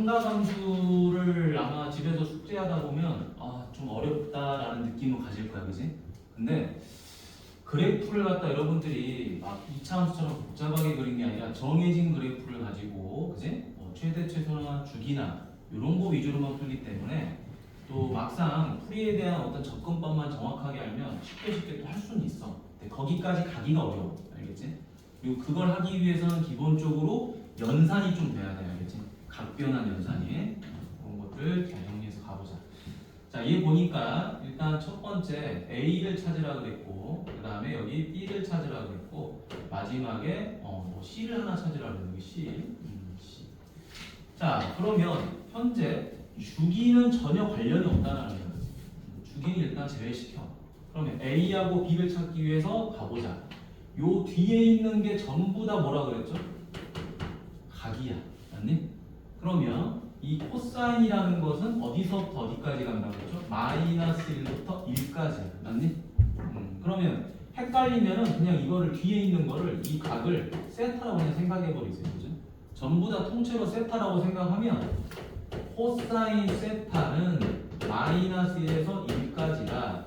삼각함수를 아마 집에서 숙제하다 보면 좀 어렵다라는 느낌을 가질 거야, 그지? 근데 그래프를 갖다 여러분들이 막 이차함수처럼 복잡하게 그린 게 아니라 정해진 그래프를 가지고, 그지? 최대, 최소나 주기나 이런 거 위주로만 풀기 때문에 또 막상 풀이에 대한 어떤 접근법만 정확하게 알면 쉽게 또 할 수는 있어. 근데 거기까지 가기가 어려워, 알겠지? 그리고 그걸 하기 위해서는 기본적으로 연산이 좀 돼야 돼, 알겠지? 각변한 연산이 그런 것들 잘 정리해서 가보자. 자, 얘 보니까 일단 첫 번째 A를 찾으라 그랬고, 그 다음에 여기 B를 찾으라 그랬고, 마지막에 C를 하나 찾으라 그랬는데 여기 C. 자, 그러면 현재 주기는 전혀 관련이 없다는 거예요. 주기는 일단 제외시켜. 그러면 A하고 B를 찾기 위해서 가보자. 요 뒤에 있는 게 전부 다 뭐라 그랬죠? 각이야. 맞니? 그러면 이 코사인이라는 것은 어디서부터 어디까지 간다고 했죠? 마이너스 1부터 1까지. 맞니? 그러면 헷갈리면은 그냥 이거를 뒤에 있는 거를 이 각을 세타라고 그냥 생각해 버리세요. 그죠? 전부 다 통째로 세타라고 생각하면 코사인 세타는 마이너스 1에서 1까지다.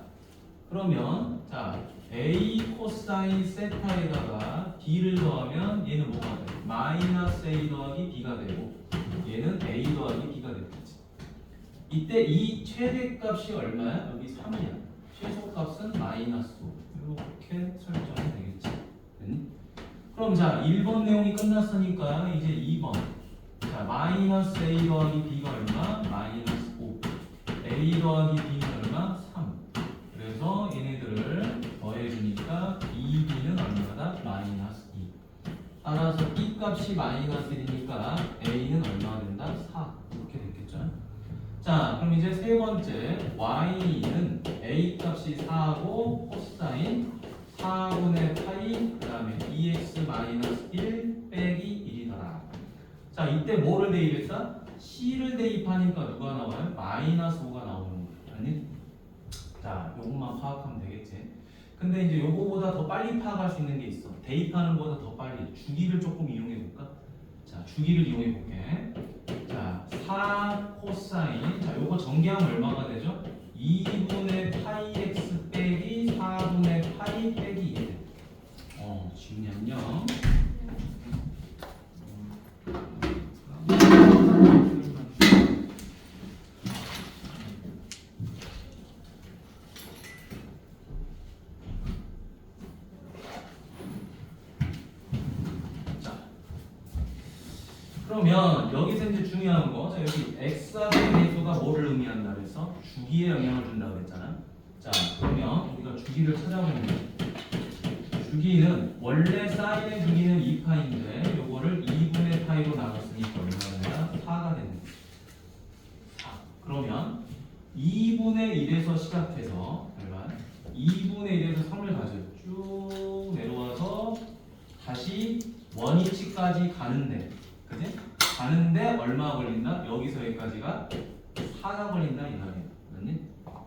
그러면 자 A 코사인 세타에다가 B를 더하면 얘는 뭐가 돼? 마이너스 A 더하기 B가 되고 얘는 A 더하기 B가 되겠지. 이때 이 최대값이 얼마야? 여기 3이야. 최소값은 마이너스 5. 이렇게 설정이 되겠지. 됐니? 그럼 자 1번 내용이 끝났으니까 이제 2번. 자 마이너스 A 더하기 B가 얼마? 마이너스 5. A 더하기 B는 얼마? 3. 그래서 얘네들을 더해주니까 2B는 얼마다? 마이너스 2. 따라서 B 값이 마이너스 1이니까 A는 얼마가 된다? 4. 이렇게 됐겠죠. 자 그럼 이제 세 번째 Y는 A 값이 4하고 코사인 4분의 파이 그 다음에 2x 마이너스 1 빼기 1이더라. 자 이때 뭐를 대입했다? C를 대입하니까 누가 나와요? 마이너스 5가 나오는 거예요. 아니? 자 요것만 파악하면 되겠지. 근데 이제 요거보다 더 빨리 파악할 수 있는 게 있어. 대입하는 것보다 더 빨리 주기를 조금 이용해 볼까? 자 주기를 이용해 볼게. 자 4 코사인 자 요거 전개하면 얼마가 되죠? 2분의 파이 x 빼기 4분의 파이 빼기 1. 지훈이 안녕. 그러면 여기서 이제 중요한 거, 자 여기 x하고의 계수가 뭐를 의미한다 그래서 주기에 영향을 준다고 그랬잖아. 자 그러면 우리가 주기를 찾아보는 거야. 주기는 원래 사인의 주기는 2파인데 요거를 2분의 파이로 나눴으니까 얼마가 된다? 4가 되는 거야. 4. 그러면 2분의 1에서 시작해서 얼마? 2분의 1에서 3을 가져 쭉 내려와서 다시 원위치까지 가는데 그지? 가는데 얼마 걸린다? 여기서 여기까지가 4가 걸린다 이 말이야. 맞니?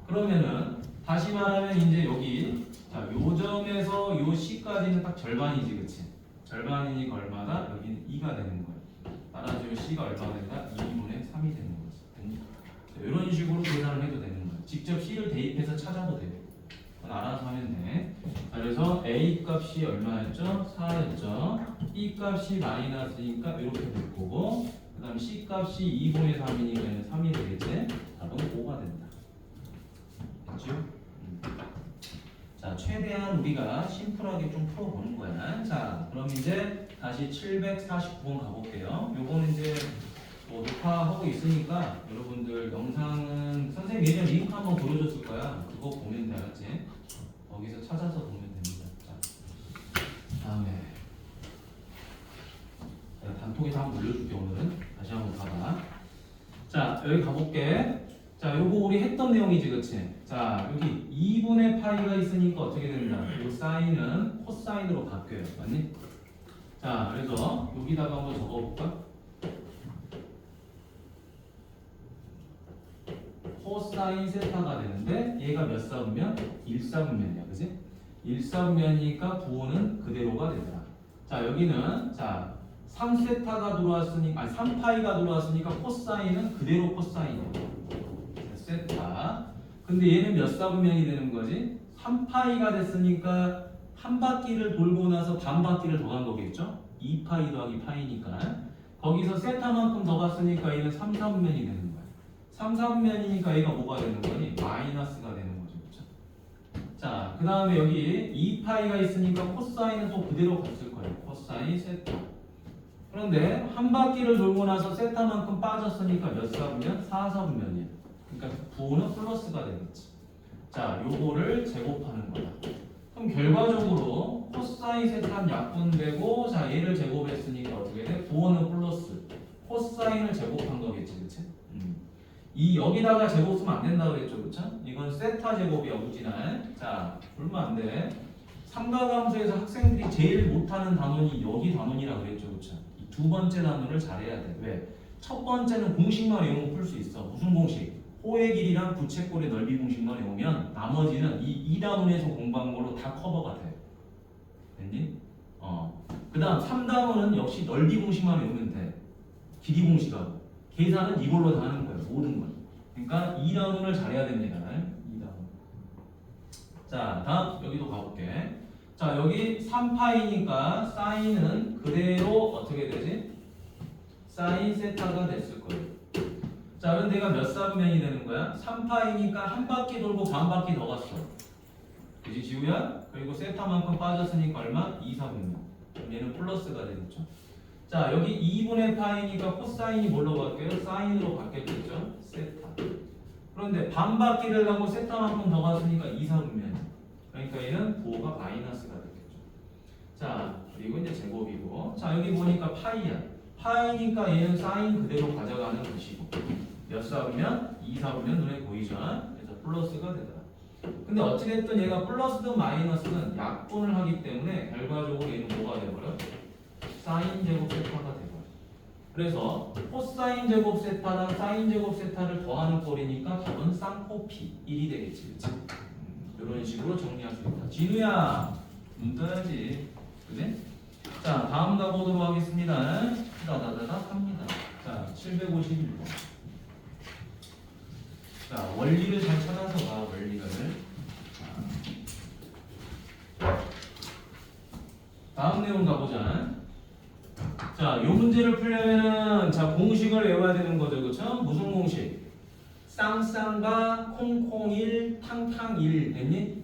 그러면은 다시 말하면 이제 여기 자, 요 점에서 요 C까지는 딱 절반이지, 그치? 절반이니까 얼마다? 여기는 2가 되는 거야. 따라서 요 C가 얼마가 된다? 2분의 3이 되는 거지. 됐니? 자, 이런 식으로 계산을 해도 되는 거야. 직접 C를 대입해서 찾아도 돼. 그건 알아서 하면 돼. 자, 그래서 A 값이 얼마였죠? 4였죠. B 값이 마이너스니까 이렇게 될 거고, 그 다음 C 값이 2분의 3이니까 3이 되겠지? 답은 5가 된다. 됐죠? 자, 최대한 우리가 심플하게 좀 풀어보는 거야. 자, 그럼 이제 다시 749번 가볼게요. 요거는 이제 뭐 녹화하고 있으니까 여러분들 영상은 선생님 예전 링크 한번 보여줬을 거야. 그거 보면 돼, 알았지? 거기서 찾아서 보면 됩니다. 자, 다음에 내가 단톡에서 한번 올려줄게. 오늘은 다시 한번 봐봐. 자, 여기 가볼게. 자, 요거 우리 했던 내용이지, 그치? 자, 여기 2분의 파이가 있으니까 어떻게 된다? 요 사인은 코사인으로 바뀌어요. 맞니? 자, 그래서 여기다가 한번 적어볼까? 코사인 세타가 되는데 얘가 몇 사분면? 1사분면이야. 그치? 1사분면이니까 부호는 그대로가 되더라. 자, 여기는 자 3세타가 들어왔으니까, 아니 3파이가 들어왔으니까 코사인은 그대로 코사인이에요. 세타. 근데 얘는 몇 사분면이 되는 거지? 3파이가 됐으니까 한 바퀴를 돌고 나서 반 바퀴를 더 간 거겠죠? 2파이 더하기 파이니까. 거기서 세타만큼 더 갔으니까 얘는 3, 4분면이 되는 거야. 3, 4분면이니까 얘가 뭐가 되는 거니? 마이너스가 되는 거죠. 그렇죠? 자, 그 다음에 여기 2파이가 있으니까 코사인은 또 그대로 갔을 거예요. 코사인 세타. 그런데 한 바퀴를 돌고 나서 세타만큼 빠졌으니까 몇 사분면? 4, 4분면이에요. 그러니까 부호는 플러스가 되겠지. 자, 요거를 제곱하는 거다. 그럼 결과적으로 코사인 세타는 약분되고, 자 얘를 제곱했으니까 어떻게 돼? 부호는 플러스. 코사인을 제곱한 거겠지, 그치? 이 여기다가 제곱 쓰면 안 된다 그랬죠, 그쵸? 이건 세타 제곱이야, 우진아. 자, 불면 안 돼. 삼각함수에서 학생들이 제일 못하는 단원이 여기 단원이라 그랬죠, 그쵸? 이 두 번째 단원을 잘해야 돼. 왜? 첫 번째는 공식만 외우면 풀 수 있어. 무슨 공식? 호의 길이랑 부채꼴의 넓이 공식만 외우면 나머지는 이 2단원에서 공부한 걸로 다 커버가 돼. 됐니? 그 다음 3단원은 역시 넓이 공식만 외우면 돼. 길이 공식하고. 계산은 이걸로 다 하는 거예요. 모든 걸. 그러니까 2단원을 잘해야 됩니다. 2단원. 자, 다음 여기도 가볼게. 자, 여기 3파이니까 사인은 그대로 어떻게 되지? 사인 세타가 됐을 거예요. 자, 그런데 얘가 몇 사분면이 되는 거야? 3파이니까 한 바퀴 돌고 반 바퀴 더 갔어. 그지 지우야? 그리고 세타만큼 빠졌으니까 얼마? 2사분면. 그럼 얘는 플러스가 되겠죠. 자, 여기 2분의 파이니까 코사인이 뭘로 바뀌어요? 사인으로 바뀌었겠죠? 세타. 그런데 반 바퀴를 가고 세타만큼 더 갔으니까 2사분면. 그러니까 얘는 부호가 마이너스가 되겠죠. 자, 그리고 이제 제곱이고. 자, 여기 보니까 파이야. 파이니까 얘는 사인 그대로 가져가는 것이고. 몇 사분면? 2사분면 눈에 보이죠? 그래서 플러스가 되더라. 근데 어찌됐든 얘가 플러스든 마이너스든 약분을 하기 때문에 결과적으로 얘는 뭐가 돼버려? 사인 제곱 세타가 돼버려. 그래서 코사인 제곱 세타랑 사인 제곱 세타를 더하는 꼴이니까 답은 쌍코피 1이 되겠지. 그치? 이런 식으로 정리할 수 있다. 진우야, 눈 떠야지. 그지? 자, 다음 가보도록 하겠습니다. 다다다다 합니다. 자, 751번. 자, 원리를 잘 찾아서 봐, 원리를. 다음 내용 가보자. 자, 요 문제를 풀려면은, 자, 공식을 외워야 되는 거죠, 그쵸? 무슨 공식? 쌍쌍바, 콩콩일, 탕탕일, 됐니?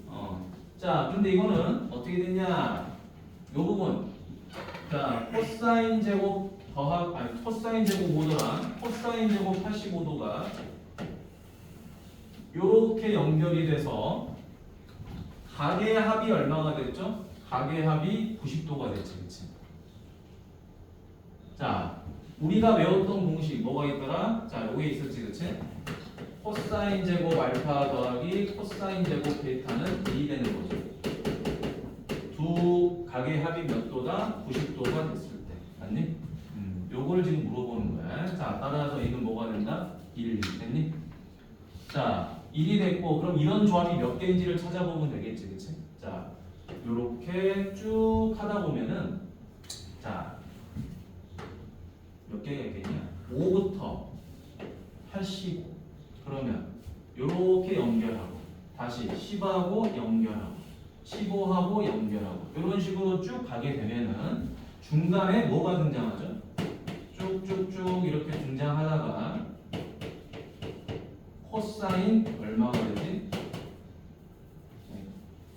자, 근데 이거는 어떻게 됐냐? 요 부분. 자, 코사인 제곱 아니, 코사인 제곱 5도랑 코사인 제곱 85도가 요렇게 연결이 돼서 각의 합이 얼마가 됐죠? 각의 합이 90도가 됐지, 그치? 자, 우리가 외웠던 공식 뭐가 있더라? 자, 요게 있었지, 그치? 코사인 제곱 알파 더하기 코사인 제곱 베타는 1이 되는 거죠. 두 각의 합이 몇 도다? 90도가 됐을 때. 맞니? 요걸 지금 물어보는 거야. 자, 따라서 이건 뭐가 된다? 1 됐니? 자, 1이 됐고, 그럼 이런 조합이 몇 개인지를 찾아보면 되겠지, 그치? 자, 요렇게 쭉 하다 보면은, 자, 몇 개가 있겠냐? 5부터 85. 그러면 요렇게 연결하고, 다시 10하고 연결하고, 15하고 연결하고, 이런 식으로 쭉 가게 되면은 중간에 뭐가 등장하죠? 쭉쭉쭉 이렇게 등장하다가 코사인 얼마가 되지?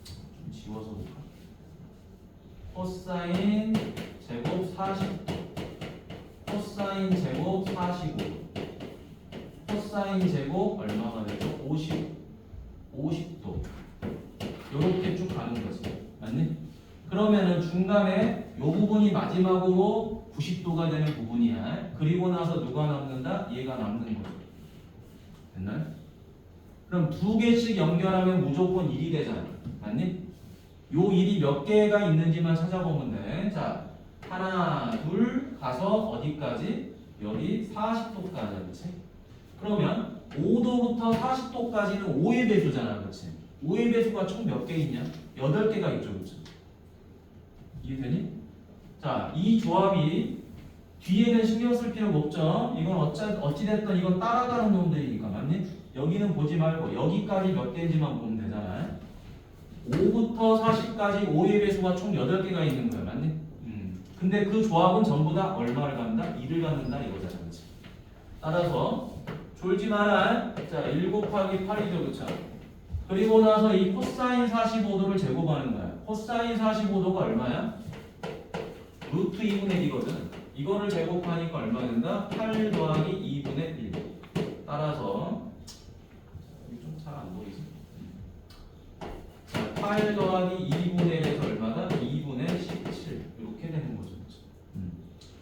좀 지워서 볼까? 코사인 제곱 40도, 코사인 제곱 45도, 코사인 제곱 얼마가 되죠? 50도. 요렇게 쭉 가는 거지. 맞니? 그러면은 중간에 요 부분이 마지막으로 90도가 되는 부분이야. 그리고 나서 누가 남는다? 얘가 남는 거죠. 됐나요? 그럼 두 개씩 연결하면 무조건 1이 되잖아. 맞니? 요 1이 몇 개가 있는지만 찾아보면 돼. 자, 하나, 둘 가서 어디까지? 여기 40도까지. 그렇지? 그러면 5도부터 40도까지는 5의 배수잖아. 그렇지? 5의 배수가 총 몇 개 있냐? 8개가 있죠. 그렇죠? 이해되니? 자, 이 조합이 뒤에는 신경 쓸 필요가 없죠. 이건 어찌됐든 이건 따라가는 놈들이니까, 맞니? 여기는 보지 말고 여기까지 몇 개인지만 보면 되잖아요. 5부터 40까지 5의 배수가 총 8개가 있는 거야, 맞니? 근데 그 조합은 전부 다 얼마를 갖는다? 2를 갖는다 이거잖아, 그렇지? 따라서 졸지 마라. 자, 1 곱하기 8이죠, 그렇죠? 그리고 나서 이 코사인 45도를 제곱하는 거야. 코사인 45도가 얼마야? 루트 2분의 1이거든. 이거를 제곱하니까 얼마 된다? 8 더하기 2분의 1. 따라서 좀 잘 안 보이지? 자, 8 더하기 2분의 1에서 얼마다? 2분의 17. 이렇게 되는 거죠.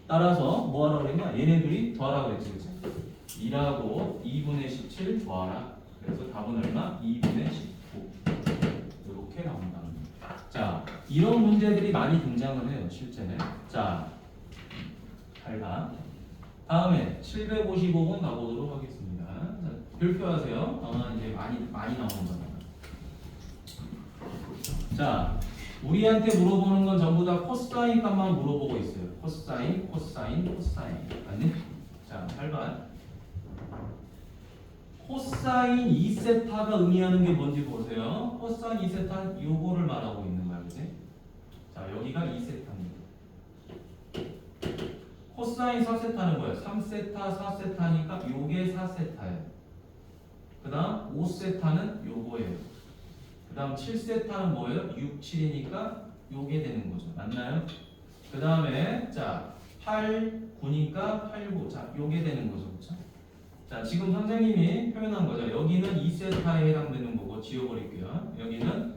따라서 뭐 하라고 그랬냐? 얘네들이 더하라고 그랬지, 그치? 2라고 2분의 17 더하라. 그래서 답은 얼마? 2분의 19. 이렇게 나온다. 자, 이런 문제들이 많이 등장을 해요, 실제는. 자, 잘 봐. 다음에 755번 가보도록 하겠습니다. 자, 별표하세요. 아마 이제 많이 나오는 거니까. 자, 우리한테 물어보는 건 전부 다 코사인 값만 물어보고 있어요. 코사인, 코사인, 코사인. 아니? 자, 잘 봐. 코사인 2세타가 의미하는 게 뭔지 보세요. 코사인 2세타는 요거를 말하고 있는 거야, 그치? 자, 여기가 2세타입니다. 코사인 4세타는 뭐야? 3세타, 4세타니까 요게 4세타예요. 그 다음 5세타는 요거예요. 그 다음 7세타는 뭐예요? 6, 7이니까 요게 되는 거죠. 맞나요? 그 다음에 자 8, 9니까 8, 9. 자, 요게 되는 거죠. 그렇죠? 자, 지금 선생님이 표현한 거죠. 여기는 2세타에 해당되는 거고 지워버릴게요. 여기는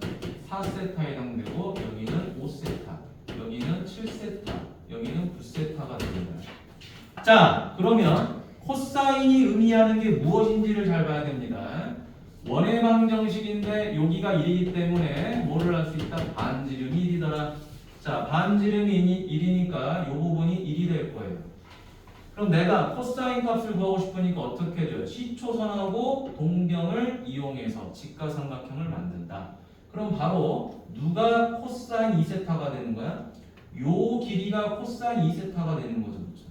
4세타에 해당되고 여기는 5세타, 여기는 7세타, 여기는 9세타가 되는 거예요. 자, 그러면 코사인이 의미하는 게 무엇인지를 잘 봐야 됩니다. 원의 방정식인데 여기가 1이기 때문에 뭐를 할 수 있다? 반지름이 1이더라. 자, 반지름이 1이니까 이 부분이 1이 될 거예요. 그럼 내가 코사인 값을 구하고 싶으니까 어떻게 해줘요? 시초선하고 동경을 이용해서 직각삼각형을 만든다. 그럼 바로 누가 코사인 2세타가 되는 거야? 요 길이가 코사인 2세타가 되는 거죠. 그렇죠?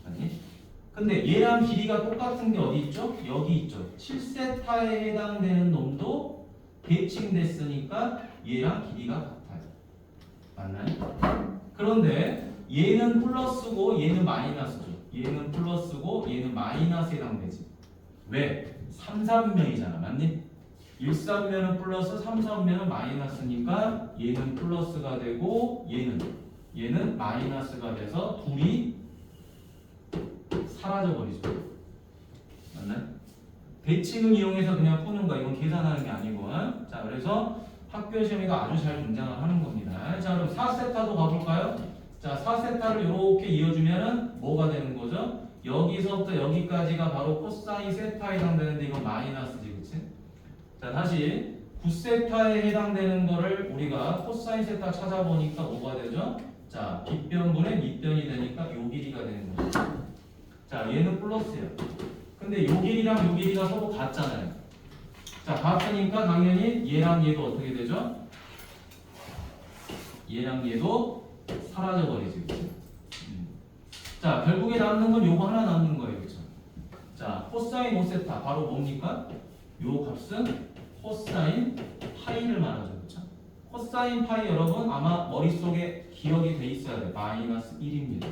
아니? 근데 얘랑 길이가 똑같은 게 어디 있죠? 여기 있죠. 7세타에 해당되는 놈도 대칭됐으니까 얘랑 길이가 같아요. 맞나요? 그런데 얘는 플러스고 얘는 마이너스죠. 얘는 플러스고 얘는 마이너스에 해당되지. 왜? 3, 3면이잖아. 맞니? 1, 3면은 플러스, 3, 3면은 마이너스니까 얘는 플러스가 되고 얘는 마이너스가 돼서 둘이 사라져 버리죠. 맞나요? 대칭을 이용해서 그냥 푸는 거 이건 계산하는 게 아니고. 자, 그래서 학교 시험에가 아주 잘 등장을 하는 겁니다. 자, 그럼 4세타도 가볼까요? 자, 4세타를 이렇게 이어주면은 뭐가 되는 거죠? 여기서부터 여기까지가 바로 코사인 세타에 해당되는데 이건 마이너스지, 그치? 자, 다시 9세타에 해당되는 거를 우리가 코사인 세타 찾아보니까 뭐가 되죠? 자, 빗변분의 밑변이 되니까 요 길이가 되는 거죠. 자, 얘는 플러스예요. 근데 요 길이랑 요 길이가 서로 같잖아요. 자, 같으니까 당연히 얘랑 얘도 어떻게 되죠? 얘랑 얘도 사라져 버리지. 그렇죠? 자, 결국에 남는 건 요거 하나 남는 거예요. 그렇죠? 자, 코사인 5세타 바로 뭡니까? 요 값은 코사인 파이를 말하죠. 그렇죠? 코사인 파이 여러분 아마 머릿속에 기억이 돼 있어야 돼요. 마이너스 1입니다.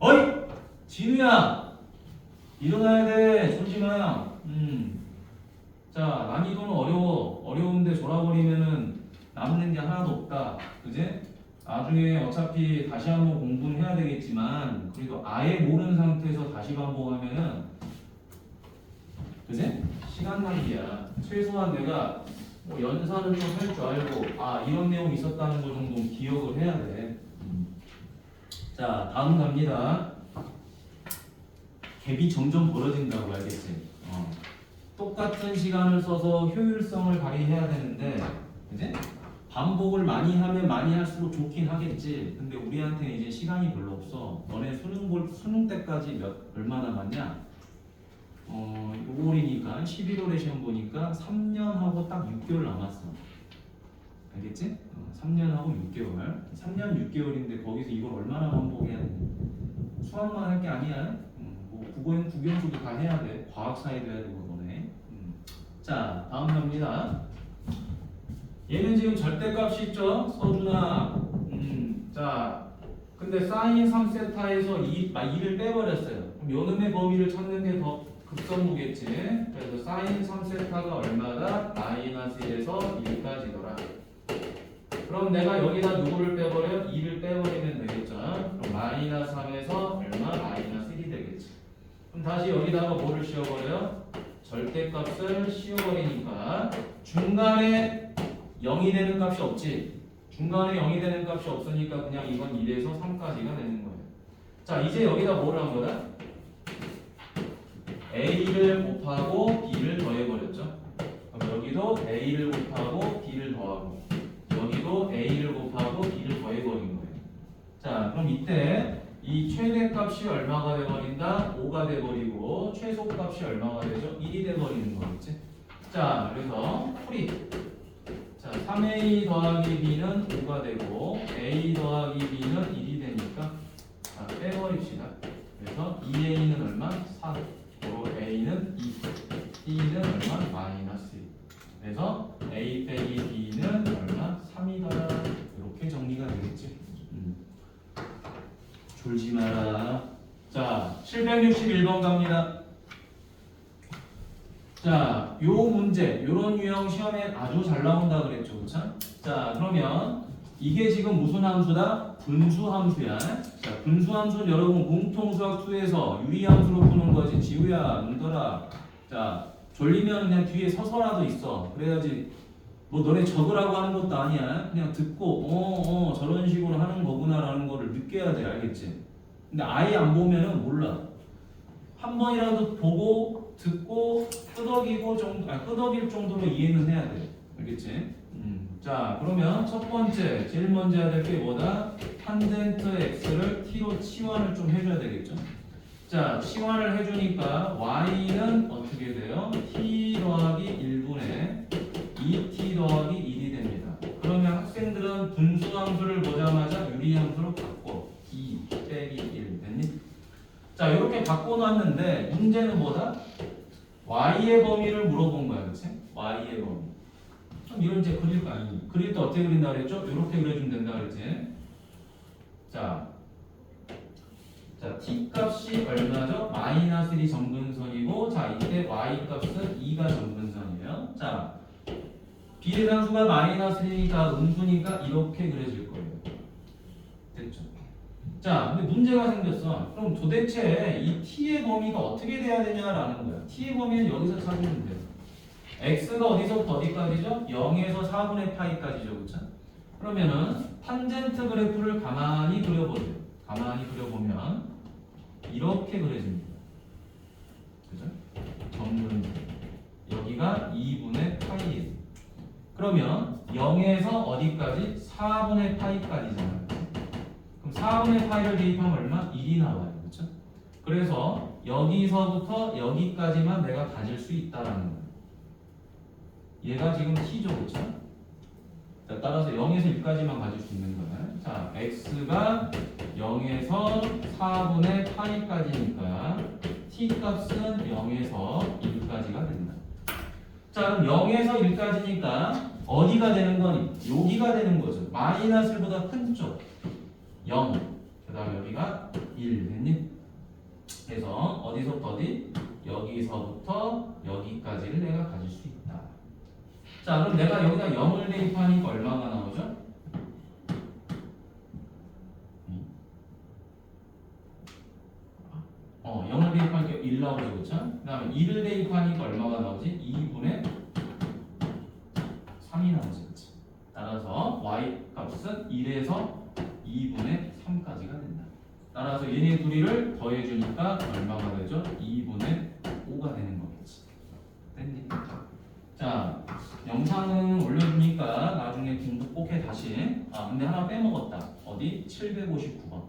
어이! 진우야! 일어나야 돼. 졸지마. 자, 난이도는 어려워. 어려운데 졸아버리면은 남는 게 하나도 없다. 그지? 나중에 어차피 다시 한번 공부는 해야 되겠지만 그래도 아예 모르는 상태에서 다시 반복하면은 그지? 시간 낭비야. 최소한 내가 뭐 연산은 좀 할 줄 알고 아 이런 내용 있었다는 거 정도는 기억을 해야 돼. 자, 다음 갑니다. 갭이 점점 벌어진다고 알겠지? 똑같은 시간을 써서 효율성을 발휘해야 되는데, 그지? 반복을 많이 하면 많이 할수록 좋긴 하겠지. 근데 우리한테는 이제 시간이 별로 없어. 너네 수능 때까지 얼마 남았냐? 6월이니까 11월에 시험 보니까 3년하고 딱 6개월 남았어. 알겠지? 3년하고 6개월. 3년 6개월인데 거기서 이걸 얼마나 반복해야 돼? 수학만 할 게 아니야. 뭐 국영수도 다 해야 돼. 과학사회도 해야 되고 너네. 자, 다음 갑니다. 얘는 지금 절대값이 있죠? 서준아. 자, 근데 사인 3세타에서 2를 빼버렸어요. 그럼 요놈의 범위를 찾는 게 더 급선무겠지. 그래서 사인 3세타가 얼마다? 마이너스 1에서 1까지더라. 그럼 내가 여기다 누구를 빼버려? 2를 빼버리면 되겠죠. 그럼 마이너스 3에서 얼마? 마이너스 1이 되겠지. 그럼 다시 여기다가 뭐를 씌워버려요? 절대값을 씌워버리니까 중간에 0이 되는 값이 없지. 중간에 0이 되는 값이 없으니까 그냥 이건 1에서 3까지가 되는 거예요. 자, 이제 여기다 뭐를 한 거다? A를 곱하고 B를 더해버렸죠. 그럼 여기도 A를 곱하고 B를 더하고 여기도 A를 곱하고 B를 더해버린 거예요. 자, 그럼 이때 이 최대값이 얼마가 돼버린다? 5가 돼버리고 최소값이 얼마가 되죠? 1이 돼버리는 거겠지. 자, 그래서 풀이. 자, 3A 더하기 B는 5가 되고 A 더하기 B는 1이 되니까 자, 빼버립시다. 그래서 2A는 얼마? 4. 그리고 A는 2. B는 얼마? 마이너스 1. 그래서 A 빼기 B는 얼마? 3이다. 이렇게 정리가 되겠지. 졸지 마라. 자, 761번 갑니다. 자, 요 문제, 요런 유형 시험에 아주 잘 나온다 그랬죠, 그쵸? 자, 그러면 이게 지금 무슨 함수다? 분수함수야. 자, 분수함수는 여러분 공통수학 2에서 유리함수로 푸는 거지. 지우야, 눈떠라. 자, 졸리면 그냥 뒤에 서서라도 있어. 그래야지. 뭐 너네 적으라고 하는 것도 아니야. 그냥 듣고 저런 식으로 하는 거구나라는 거를 느껴야 돼. 알겠지? 근데 아예 안 보면은 몰라. 한 번이라도 보고 듣고 끄덕일 정도로 이해는 해야 돼. 알겠지? 자, 그러면 첫 번째 제일 먼저 해야 될 게 뭐다? 탄젠트 x를 t로 치환을 좀 해줘야 되겠죠? 자, 치환을 해주니까 y는 어떻게 돼요? t 더하기 1분의 2t 더하기 1이 됩니다. 그러면 학생들은 분수함수를 보자마자 유리함수로 바꿔. 2 빼기 1 됐니? 자, 이렇게 바꿔놨는데 문제는 뭐다? y의 범위를 물어본 거야, 그치? y의 범위. 그럼 이걸 이제 그릴 거 아니니? 그릴 때 어떻게 그린다 그랬죠? 이렇게 그려주면 된다 그랬지? 자, t 값이 얼마죠? 마이너스 1이 점근선이고, 자, 이때 y 값은 2가 점근선이에요. 자, 비례상수가 마이너스 1이니까 음수니까 이렇게 그려질 거예요. 됐죠? 자, 근데 문제가 생겼어. 그럼 도대체 이 t의 범위가 어떻게 돼야 되냐라는 거야. t의 범위는 여기서 찾으면 돼요. x가 어디서부터 어디까지죠? 0에서 4분의 파이까지죠, 그렇죠? 그러면은 탄젠트 그래프를 가만히 그려보세요. 가만히 그려보면 이렇게 그려집니다. 그죠? 점근 여기가 2분의 파이예요. 그러면 0에서 어디까지? 4분의 파이까지잖아요. 그럼 4분의 파이를 대입하면 얼마? 1이 나와요. 그렇죠? 그래서 여기서부터 여기까지만 내가 가질 수 있다라는 거예요. 얘가 지금 t죠. 그렇죠? 자, 따라서 0에서 1까지만 가질 수 있는 거예요. 자, x가 0에서 4분의 파이까지니까 t 값은 0에서 1까지가 된다. 자, 그럼 0에서 1까지니까 어디가 되는 거니? 여기가 되는 거죠. 마이너스 1보다 큰 쪽 0, 그 다음에 여기가 1 됐니? 그래서 어디서부터 어디? 여기서부터 여기까지를 내가 가질 수 있다. 자, 그럼 내가 여기다 0을 대입하니까 얼마가 나오죠? 0을 대입하니까 1 나오죠, 그렇죠? 그 다음에 2를 대입하니까 얼마가 나오지? 2분의 3이 나오지, 그렇지? 따라서 y 값은 1에서 2분의 3까지가 된다. 따라서 얘네 둘이를 더해주니까 얼마가 되죠? 2분의 5가 되는 거겠지. 됐니? 자, 영상은 올려주니까 나중에 공부 꼭 해 다시. 근데 하나 빼먹었다. 어디? 759번.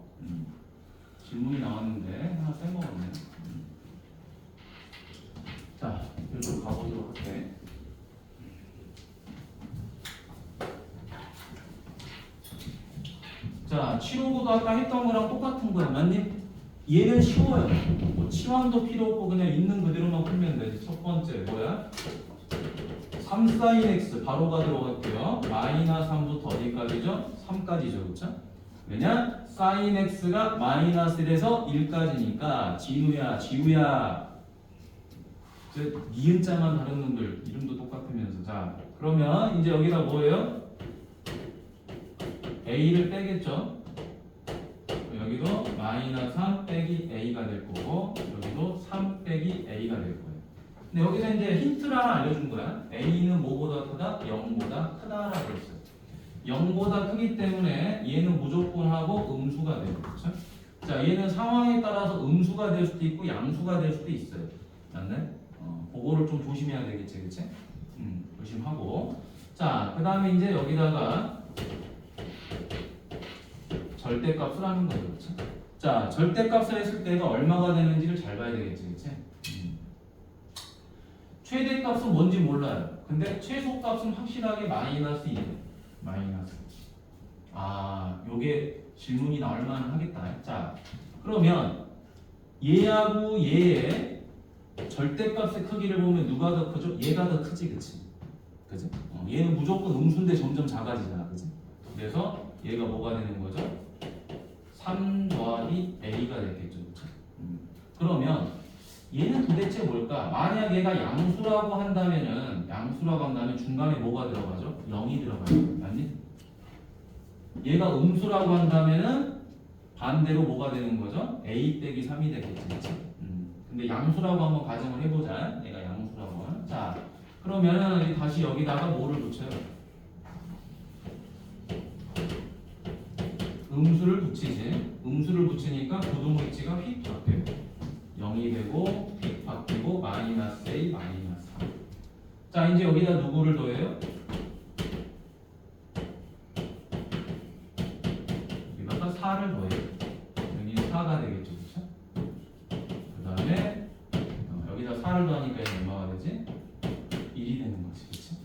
질문이 나왔는데 하나 빼먹었네. 자, 이쪽으로 가보도록 할게. 자, 759도 아까 했던 거랑 똑같은 거야. 맞니? 얘는 쉬워요. 뭐 치환도 필요 없고 그냥 있는 그대로만 풀면 되지. 첫 번째 뭐야? 3 sin x 바로가 들어갈게요. 마이너스 3부터 어디까지죠? 3까지죠. 그쵸? 왜냐? sin x가 마이너스 1에서 1까지니까 지우야 니은자만 다른 놈들 이름도 똑같으면서. 자, 그러면 이제 여기다 뭐예요? a를 빼겠죠. 여기도 마이너스 3 빼기 a가 될 거고 여기도 3 빼기 a가 될 거예요. 근데 여기서 이제 힌트를 하나 알려준 거야. a는 뭐보다 크다? 0보다 크다라고 했어요. 0보다 크기 때문에 얘는 무조건 하고 음수가 돼요. 그렇죠? 자, 얘는 상황에 따라서 음수가 될 수도 있고 양수가 될 수도 있어요. 맞네? 그거를 좀 조심해야 되겠지, 그치? 조심하고. 자, 그 다음에 이제 여기다가 절대값을 하는 거죠, 그치? 자, 절대값을 했을 때가 얼마가 되는지를 잘 봐야 되겠지, 그치? 최대값은 뭔지 몰라요. 근데 최소값은 확실하게 마이너스 1이에요. 마이너스. 요게 질문이 나올 만 하겠다. 자, 그러면 얘하고 얘의 절대값의 크기를 보면 누가 더 크죠? 얘가 더 크지, 그치? 그치? 얘는 무조건 음수인데 점점 작아지잖아, 그치? 그래서 얘가 뭐가 되는 거죠? 3 더하기 a가 되겠죠, 그치? 그러면 얘는 도대체 뭘까? 만약 얘가 양수라고 한다면 중간에 뭐가 들어가죠? 0이 들어가요. 맞니? 얘가 음수라고 한다면은 반대로 뭐가 되는 거죠? a 빼기 3이 되겠지. 그치? 근데 양수라고 한번 가정을 해보자. 얘가 양수라고. 자, 그러면은 다시 여기다가 뭐를 붙여요? 음수를 붙이지. 음수를 붙이니까 부동위치가 휙 바뀌어요. 0이 되고 휙 바뀌고 마이너스 a 마이너스 3. 자, 이제 여기다 누구를 더해요? 여기다가 4를 더해요. 여기 4가 되겠죠, 그렇죠? 그 다음에 여기다 4를 더하니까 얘는 얼마가 되지? 1이 되는 거지, 그렇지?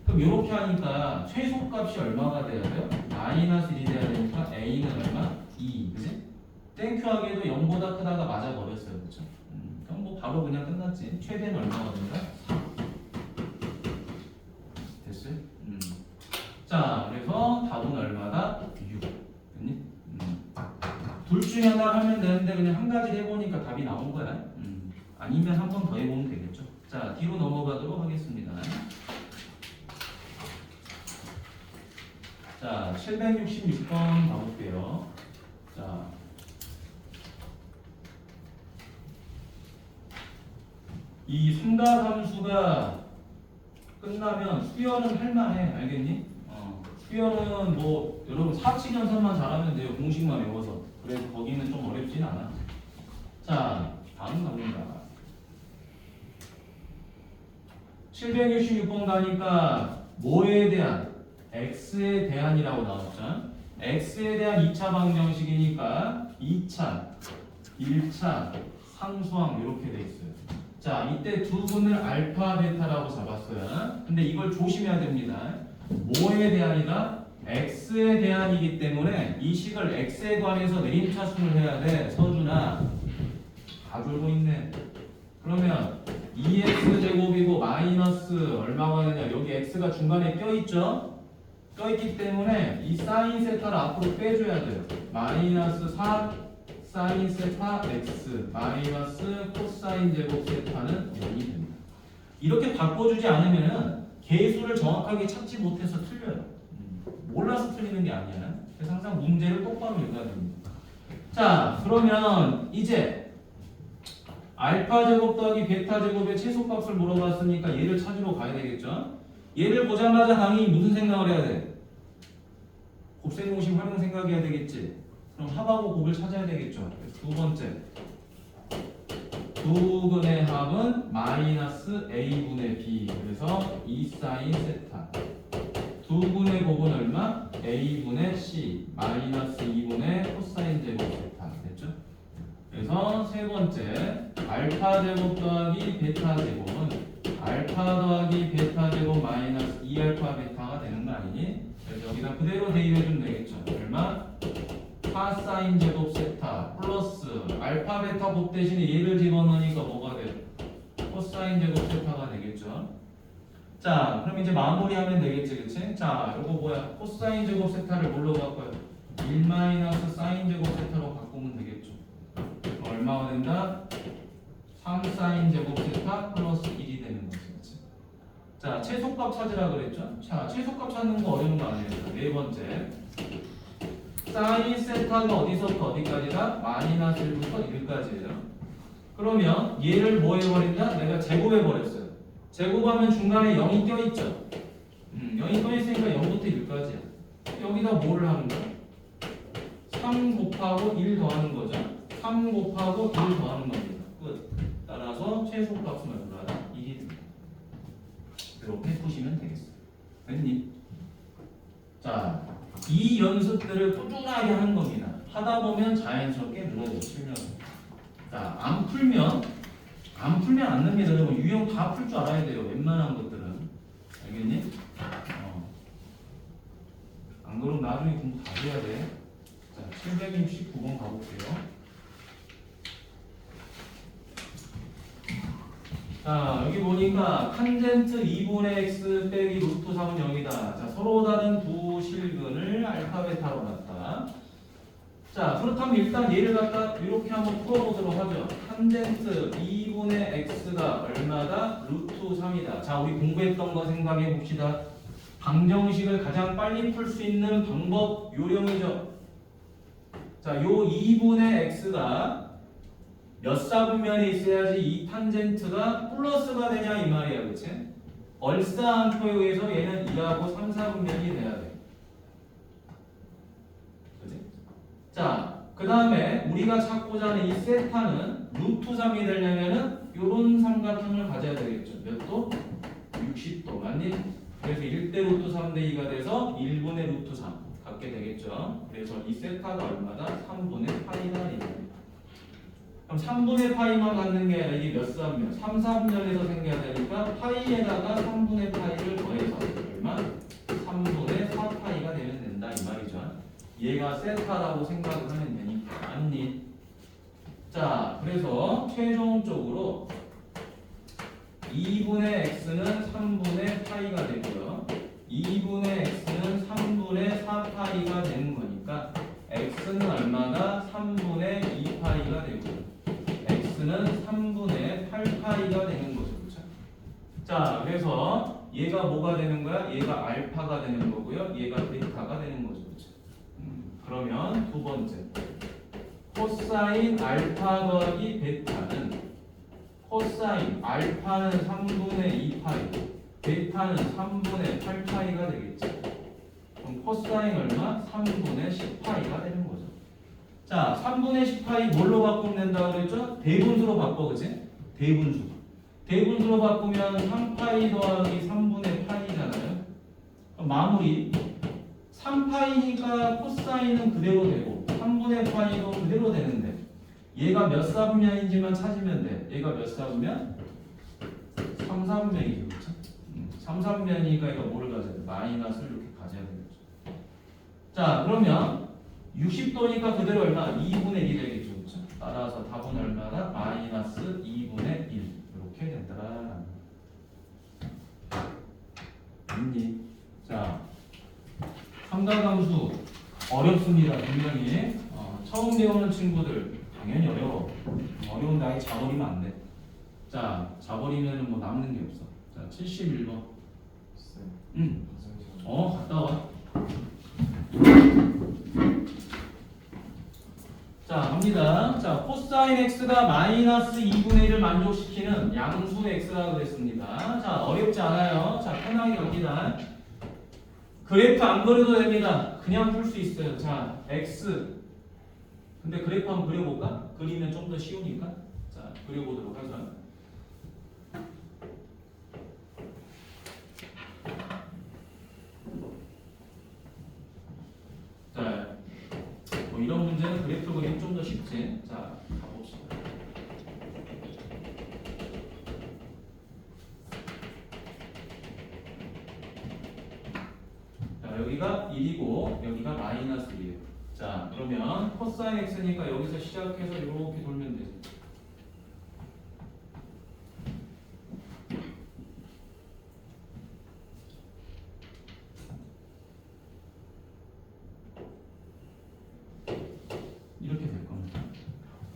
그럼 이렇게 하니까 최소값이 얼마가 돼야 돼요? 마이너스 1이 돼야 되니까 a는 얼마? 2, 그지? 땡큐하게도 0보다 크다가 맞아버렸어요, 그렇죠? 그럼 뭐 바로 그냥 끝났지. 최대는 얼마가 된다? 3. 됐어요? 자, 그래서 답은 얼마다? 6. 됐니? 둘 중에 하나 하면 되는데 그냥 한 가지 해보니까 답이 나온 거야. 아니면 한 번 더 해보면 되겠죠. 자, 뒤로 넘어가도록 하겠습니다. 자, 766번 가볼게요. 자, 이 삼가함수가 끝나면 수열은 할만해. 알겠니? 수열은 뭐 여러분 사칙연산만 잘하면 돼요. 공식만 외워서. 그래서 거기는 좀 어렵진 않아. 자, 다음 갑니다. 766번 가니까 뭐에 대한? x에 대한이라고 나왔죠. x에 대한 2차 방정식이니까 2차, 1차, 상수항 이렇게 돼 있어요. 자, 이때 두 분을 알파, 베타라고 잡았어요. 근데 이걸 조심해야 됩니다. 뭐에 대한이다? x에 대한이기 때문에 이 식을 x에 관해서 내림차순을 해야 돼. 서준아, 다 들고 있네. 그러면 2x 제곱이고 마이너스 얼마가 되냐? 여기 x가 중간에 껴있죠? 껴있기 때문에 이 사인 세타를 앞으로 빼줘야 돼요. 마이너스 4 사인 세타 x 마이너스 코사인 제곱 세타는 0이 됩니다. 이렇게 바꿔주지 않으면 계수를 정확하게 찾지 못해서 틀려요. 몰라서 틀리는 게 아니야. 그래서 항상 문제를 똑바로 읽어야 됩니다. 자, 그러면 이제 알파 제곱 더하기 베타 제곱의 최소값을 물어봤으니까 얘를 찾으러 가야 되겠죠. 얘를 보자마자 당연히 무슨 생각을 해야 돼? 곱셈공식 활용 생각해야 되겠지. 그럼 합하고 곱을 찾아야 되겠죠. 두 번째, 두 근의 합은 마이너스 a분의 b. 그래서 2 사인 세타. 두 분의 곱은 얼마? a분의 c 마이너스 2분의 코사인 제곱 세타. 됐죠? 그래서 세 번째, 알파 제곱 더하기 베타 제곱은 알파 더하기 베타 제곱 마이너스 2알파 베타가 되는 거 아니니? 그래서 여기다 그대로 대입해주면 되겠죠. 얼마? 얼마? 파사인 제곱 세타 플러스 알파 베타 곱 대신에 얘를 집어넣으니까 뭐가 돼요? 코사인 제곱 세타가 되겠죠. 자, 그럼 이제 마무리하면 되겠지, 그치? 자, 요거 뭐야? 코사인 제곱 세타를 뭘로 바꿔요? 1 마이너스 사인 제곱 세타로 바꾸면 되겠죠. 얼마가 된다? 3 사인 제곱 세타 플러스 1이 되는 거지, 그치? 자, 최소값 찾으라 그랬죠? 자, 최소값 찾는 거 어려운 거 아니에요. 네 번째. 사인 세타가 어디서부터 어디까지다? 마이너스 1부터 1까지예요. 그러면 얘를 뭐 해버린다? 내가 제곱해버렸어요. 제곱하면 중간에 0이 껴있죠? 0이 껴있으니까 0부터 1까지야. 여기다 뭐를 하는 거야? 3 곱하고 1 더하는 거죠. 3 곱하고 1 더하는 겁니다. 끝. 따라서 최소값은 얼마다? 1이 됩니다. 이렇게 푸시면 되겠어요. 됐니? 자, 이 연습들을 꾸준하게 하는 겁니다. 하다 보면 자연스럽게 늘어져요. 실력이. 자, 안 풀면 안 됩니다. 여러분 유형 다 풀 줄 알아야 돼요. 웬만한 것들은. 알겠니? 안 그러면 나중에 공부 다 해야 돼. 자, 769번 가볼게요. 자, 여기 보니까 탄젠트 2분의 x 빼기 루트 3은 0이다. 자, 서로 다른 두 실근을 알파 베타로 놨다. 자, 그렇다면 일단 얘를 갖다 이렇게 한번 풀어보도록 하죠. 탄젠트 2분의 x가 얼마다? 루트 3이다. 자, 우리 공부했던 거 생각해 봅시다. 방정식을 가장 빨리 풀 수 있는 방법 요령이죠. 자, 요 2분의 x가 몇 사분면에 있어야지 이 탄젠트가 플러스가 되냐 이 말이야, 그치? 얼싸한 표에 의해서 얘는 2하고 3, 4분면이 돼야 돼. 그치? 자, 그 다음에 우리가 찾고자 하는 이 세타는 루트 3이 되려면은 요런 삼각형을 가져야 되겠죠. 몇 도? 60도. 맞니? 그래서 1대 루트 3대 2가 돼서 1분의 루트 3 갖게 되겠죠. 그래서 이 세타가 얼마다? 3분의 파이가 되겠습니다. 그럼 3분의 파이만 갖는 게 아니라 이게 몇 사분면? 3, 4분면에서 생겨야 되니까 파이에다가 3분의 파이를 더해서 얼마? 3분의 4파이가 되면 된다 이 말이죠. 얘가 세타라고 생각을 하면 되니까. 아니. 자, 그래서 최종적으로 2분의 x는 3분의 파이가 되고요. 2분의 x는 3분의 4파이가 되는 거니까 x는 얼마나? 3분의 2파이가 되고요. x는 3분의 8파이가 되는 거죠. 그렇죠? 자, 그래서 얘가 뭐가 되는 거야? 얘가 알파가 되는 거고요. 얘가 베타가 되는 거죠. 그렇죠? 그러면 두 번째. 코사인 알파 더하기 베타는 코사인 알파는 3분의 2파이, 베타는 3분의 8파이가 되겠죠. 그럼 코사인 얼마? 3분의 10파이가 되는 거죠. 자, 3분의 10파이 뭘로 바꾸면 된다고 그랬죠? 대분수로 바꿔, 그치? 대분수. 대분수로 바꾸면 3파이 더하기 3분의 파이잖아요. 그럼 마무리. 3파이니까 코사인은 그대로 되고 3분의 파이도 그대로 되는데 얘가 몇 사분면인지만 찾으면 돼. 얘가 몇 사분면? 3, 4분면이죠. 그렇죠? 3, 4분면이니까 이거 뭐를 가져야 돼? 마이너스를 이렇게 가져야 되겠죠. 자, 그러면 60도니까 그대로 얼마? 2분의 1이 되겠죠. 그렇죠? 따라서 답은 얼마다? 마이너스 2분의 1 이렇게 된다. 됐니? 자, 삼각함수 어렵습니다. 분명히 처음 배우는 친구들 당연히 어려워. 어려운데 아예 자버리면 안 돼. 자, 자버리면 뭐 남는 게 없어. 자, 71번. 갔다 와. 자, 갑니다. 자, 코사인 x가 마이너스 2분의 1을 만족시키는 양수 x라고 그랬습니다. 자, 어렵지 않아요. 자, 편하게 갑니다. 그래프 안 그려도 됩니다. 그냥 풀 수 있어요. 자, x. 근데 그래프 한번 그려볼까? 그리면 좀 더 쉬우니까. 자, 그려보도록 하죠. 자, 뭐 이런 문제는 그래프 그리면 좀 더 쉽지. 자, 가봅시다. 자, 자, 여기가 1이고 여기가 마이너스 1이에요. 자, 그러면 코사인 x니까 여기서 시작해서 이렇게 돌면 되지. 이렇게 될 겁니다.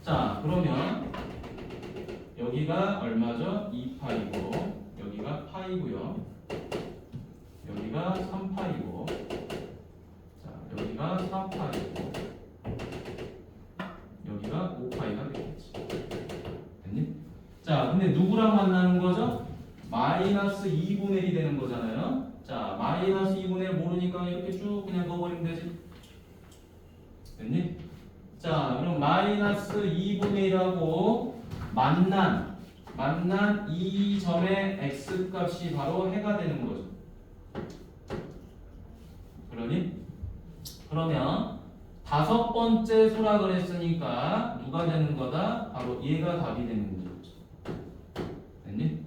자, 그러면 여기가 얼마죠? 2파이고 여기가 파이고요. 여기가 3파이고 자, 여기가 4파이고 여기가 5파이가 되겠지. 됐니? 자, 근데 누구랑 만나는 거죠? 마이너스 2분의 1이 되는 거잖아요. 자, 마이너스 2분의 1 모르니까 이렇게 쭉 그냥 그어버리면 되지. 됐니? 자, 그럼 마이너스 2분의 1하고 만난 이 점의 x 값이 바로 해가 되는 거죠. 그러니? 그러면 다섯 번째 수락을 했으니까 누가 되는 거다? 바로 얘가 답이 되는 거죠. 됐니?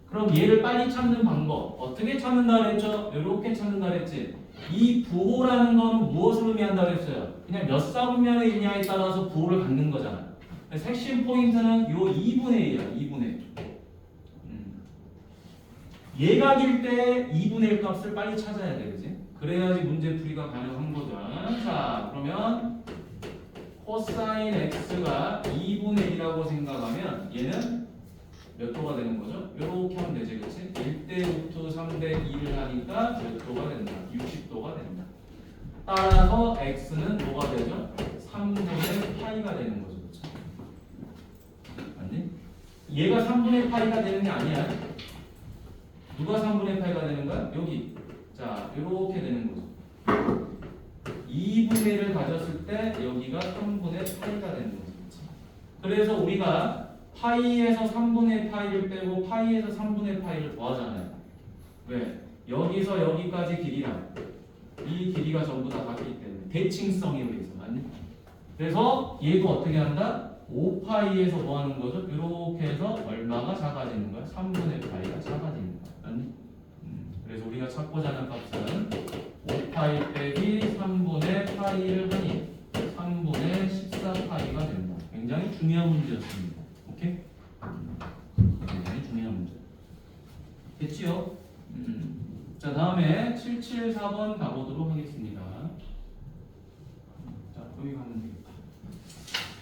그럼 얘를 빨리 찾는 방법 어떻게 찾는다 그랬죠? 이렇게 찾는다 그랬지. 이 부호라는 거는 무엇을 의미한다 그랬어요? 그냥 몇 사분면에 있냐에 따라서 부호를 갖는 거잖아. 핵심 포인트는 요 2분의 1이야. 2분의 1. 예각일 때 2분의 1 값을 빨리 찾아야 돼. 그지? 그래야지 문제풀이가 가능한 거죠. 자, 그러면 코사인 x가 2분의 1이라고 생각하면 얘는 몇 도가 되는 거죠? 이렇게 하면 되지. 그치? 1대 루트 3대 2를 하니까 몇 도가 된다? 60도가 된다. 따라서 x는 뭐가 되죠? 3분의 파이가 되는 거죠. 그쵸? 맞니? 얘가 3분의 파이가 되는 게 아니야. 누가 3분의 파이가 되는 거야? 여기. 자, 이렇게 되는 거죠. 2분의 1을 가졌을 때 여기가 3분의 파이가 되는 거죠. 그래서 우리가 파이에서 3분의 파이를 빼고 파이에서 3분의 파이를 더하잖아요. 왜? 여기서 여기까지 길이랑 이 길이가 전부 다 같기 때문에 대칭성에 의해서 맞니? 그래서 얘도 어떻게 한다? 5파이에서 뭐 하는 거죠? 이렇게 해서 얼마가 작아지는 거야? 3분의 파이가 작아지는 거야. 맞니? 그래서 우리가 찾고자 하는 값은 5파이 빼기 3분의 파이를 하니 3분의 14파이가 된다. 굉장히 중요한 문제였습니다. 오케이? 굉장히 중요한 문제. 됐지요? 자, 다음에 774번 가보도록 하겠습니다. 자, 여기 가면 되겠다.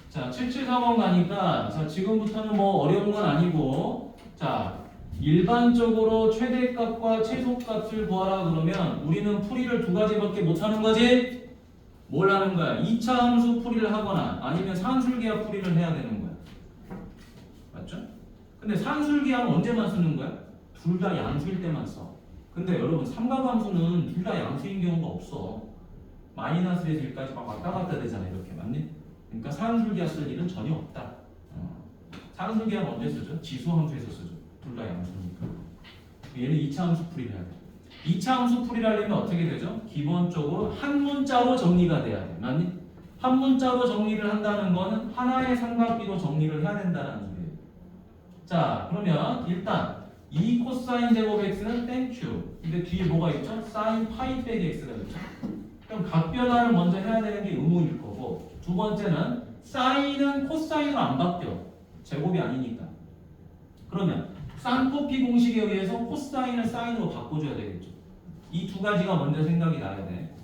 자, 774번 가니까 자, 지금부터는 뭐 어려운 건 아니고 자, 일반적으로 최대값과 최소값을 구하라 그러면 우리는 풀이를 두 가지밖에 못하는 거지? 뭘 하는 거야? 2차 함수 풀이를 하거나 아니면 산술기하 풀이를 해야 되는 거야. 맞죠? 근데 산술기하는 언제만 쓰는 거야? 둘 다 양수일 때만 써. 근데 여러분 삼각함수는 둘 다 양수인 경우가 없어. 마이너스에서 1까지 막 왔다 갔다 되잖아. 이렇게 맞니? 그러니까 산술기하 쓸 일은 전혀 없다. 산술기하는 언제 쓰죠? 지수함수에서 쓰죠. 둘 다 양수니까. 얘는 2차 함수 풀이를 해야 돼. 2차 함수 풀이를 하려면 어떻게 되죠? 기본적으로 한 문자로 정리가 돼야 돼. 맞니? 한 문자로 정리를 한다는 거는 하나의 삼각비로 정리를 해야 된다는 소리예요. 자, 그러면 일단 2 코사인 제곱 x는 땡큐. 근데 뒤에 뭐가 있죠? 사인 파이 빼기 x가 있죠. 그럼 각변화를 먼저 해야 되는 게 의무일 거고, 두 번째는 사인은 코사인으로 안 바뀌어. 제곱이 아니니까. 그러면 쌍코피 공식에 의해서 코사인을 사인으로 바꿔줘야 되겠죠. 이 두 가지가 먼저 생각이 나야 돼.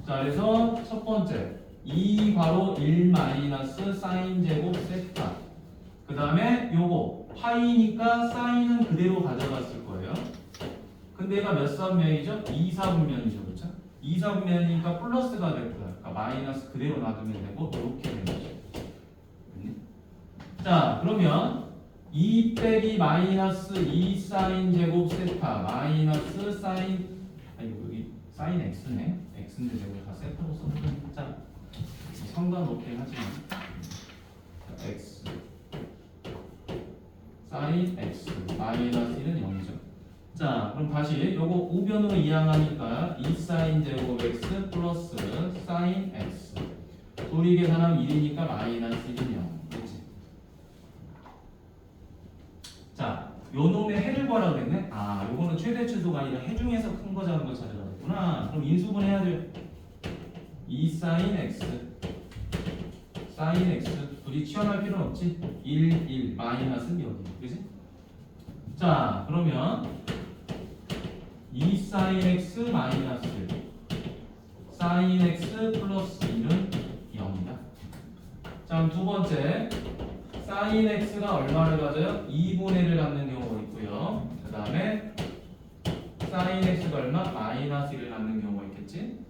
자, 그래서 첫 번째 2 괄호 1 마이너스 사인 제곱 세타. 그 다음에 요거 파이니까 사인은 그대로 가져갔을 거예요. 근데 얘가 몇 사분면이죠? 2, 4분면이죠. 그렇죠? 2, 4분면이니까 플러스가 될 거야. 그러니까 마이너스 그대로 놔두면 되고 이렇게 되는 거죠. 자, 그러면 2 빼기 마이너스 2 사인 제곱 세타 마이너스 사인 여기 사인 x네. x인데 제가 다 세타로 써보자. 상관없긴 하지만 x 사인 x 마이너스 1은 0이죠. 자, 그럼 다시 요거 우변으로 이항하니까 2 사인 제곱 x 플러스 사인 x 둘이 계산하면 1이니까 마이너스 1은 0. 그렇지? 자, 요 놈의 해를 구하라고 그랬네? 아, 요거는 최대 최소가 아니라 해 중에서 큰 거 작은 거 찾으라고 그랬대. 되겠구나. 그럼 인수분 해야 돼. 2 sin x sin x 둘이 치환할 필요는 없지. 1 마이너스는 여기. 그지? 자, 그러면 2 sin x 마이너스 sin x 플러스 1은 0이다. 자, 그럼 두 번째 sin x가 얼마를 가져요? 2분의 1을 갖는 경우가 있고요. 그 다음에 sin x가 얼마? 마이너스 1을 갖는 경우가 있겠지.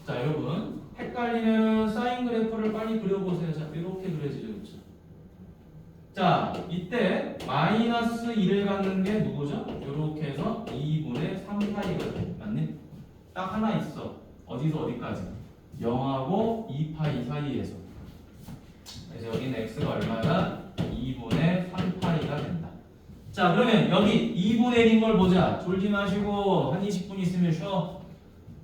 자, 여러분 헷갈리면 사인 그래프를 빨리 그려보세요. 자, 이렇게 그려지죠. 그렇죠? 자, 이때 마이너스 1을 갖는 게 누구죠? 이렇게 해서 2분의 3파이거든. 맞니? 딱 하나 있어. 어디서 어디까지? 0하고 2파이 사이에서. 그래서 여기는 x가 얼마다? 2분의 3파이가 된다. 자, 그러면 여기 2분의 1인 걸 보자. 졸지 마시고 한 20분 있으면 쉬어.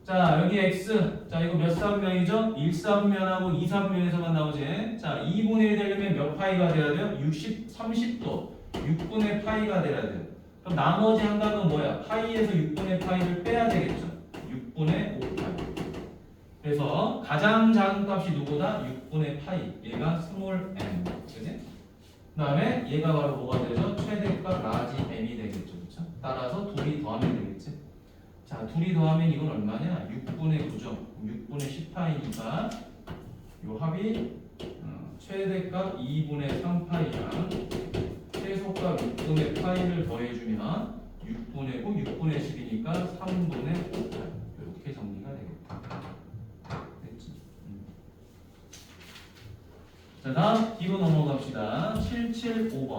자, 여기 x. 자, 이거 몇 사분면이죠? 1사분면하고 2사분면에서만 나오지. 자, 2분의 1 되려면 몇 파이가 돼야 돼요? 30도. 6분의 파이가 돼야 돼요. 그럼 나머지 한 값은 뭐야? 파이에서 6분의 파이를 빼야 되겠죠? 6분의 5파이. 그래서 가장 작은 값이 누구다? 6분의 파이. 얘가 스몰 m. 그지? 그 다음에 얘가 바로 뭐가 되죠? 최대값 라지 m이 되겠죠. 그렇죠? 따라서 둘이 더하면 되겠지. 자, 둘이 더하면 이건 얼마냐? 6분의 9죠. 6분의 10파이니까 요 합이 최대값 2분의 3파이랑 최소값 6분의 파이를 더해주면 6분의 9, 6분의 10이니까 3분의 5파이. 이렇게 정리가 되겠다. 됐지? 자, 다음 B로 넘어갑시다. 775번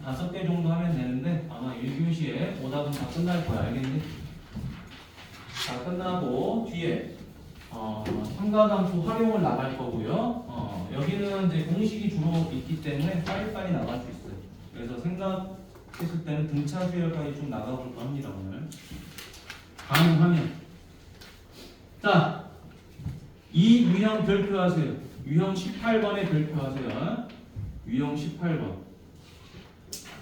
한 5개 정도 하면 되는데 아마 1교시에 오답은 다 끝날 거야. 알겠니? 자, 끝나고 뒤에 삼가함수 활용을 나갈 거고요. 여기는 이제 공식이 주로 있기 때문에 빨리빨리 나갈 수 있어요. 그래서 생각했을 때는 등차 수열까지 좀 나가볼까 합니다. 오늘 가능하면. 자, 이 유형 별표하세요. 유형 18번에 별표하세요. 유형 18번.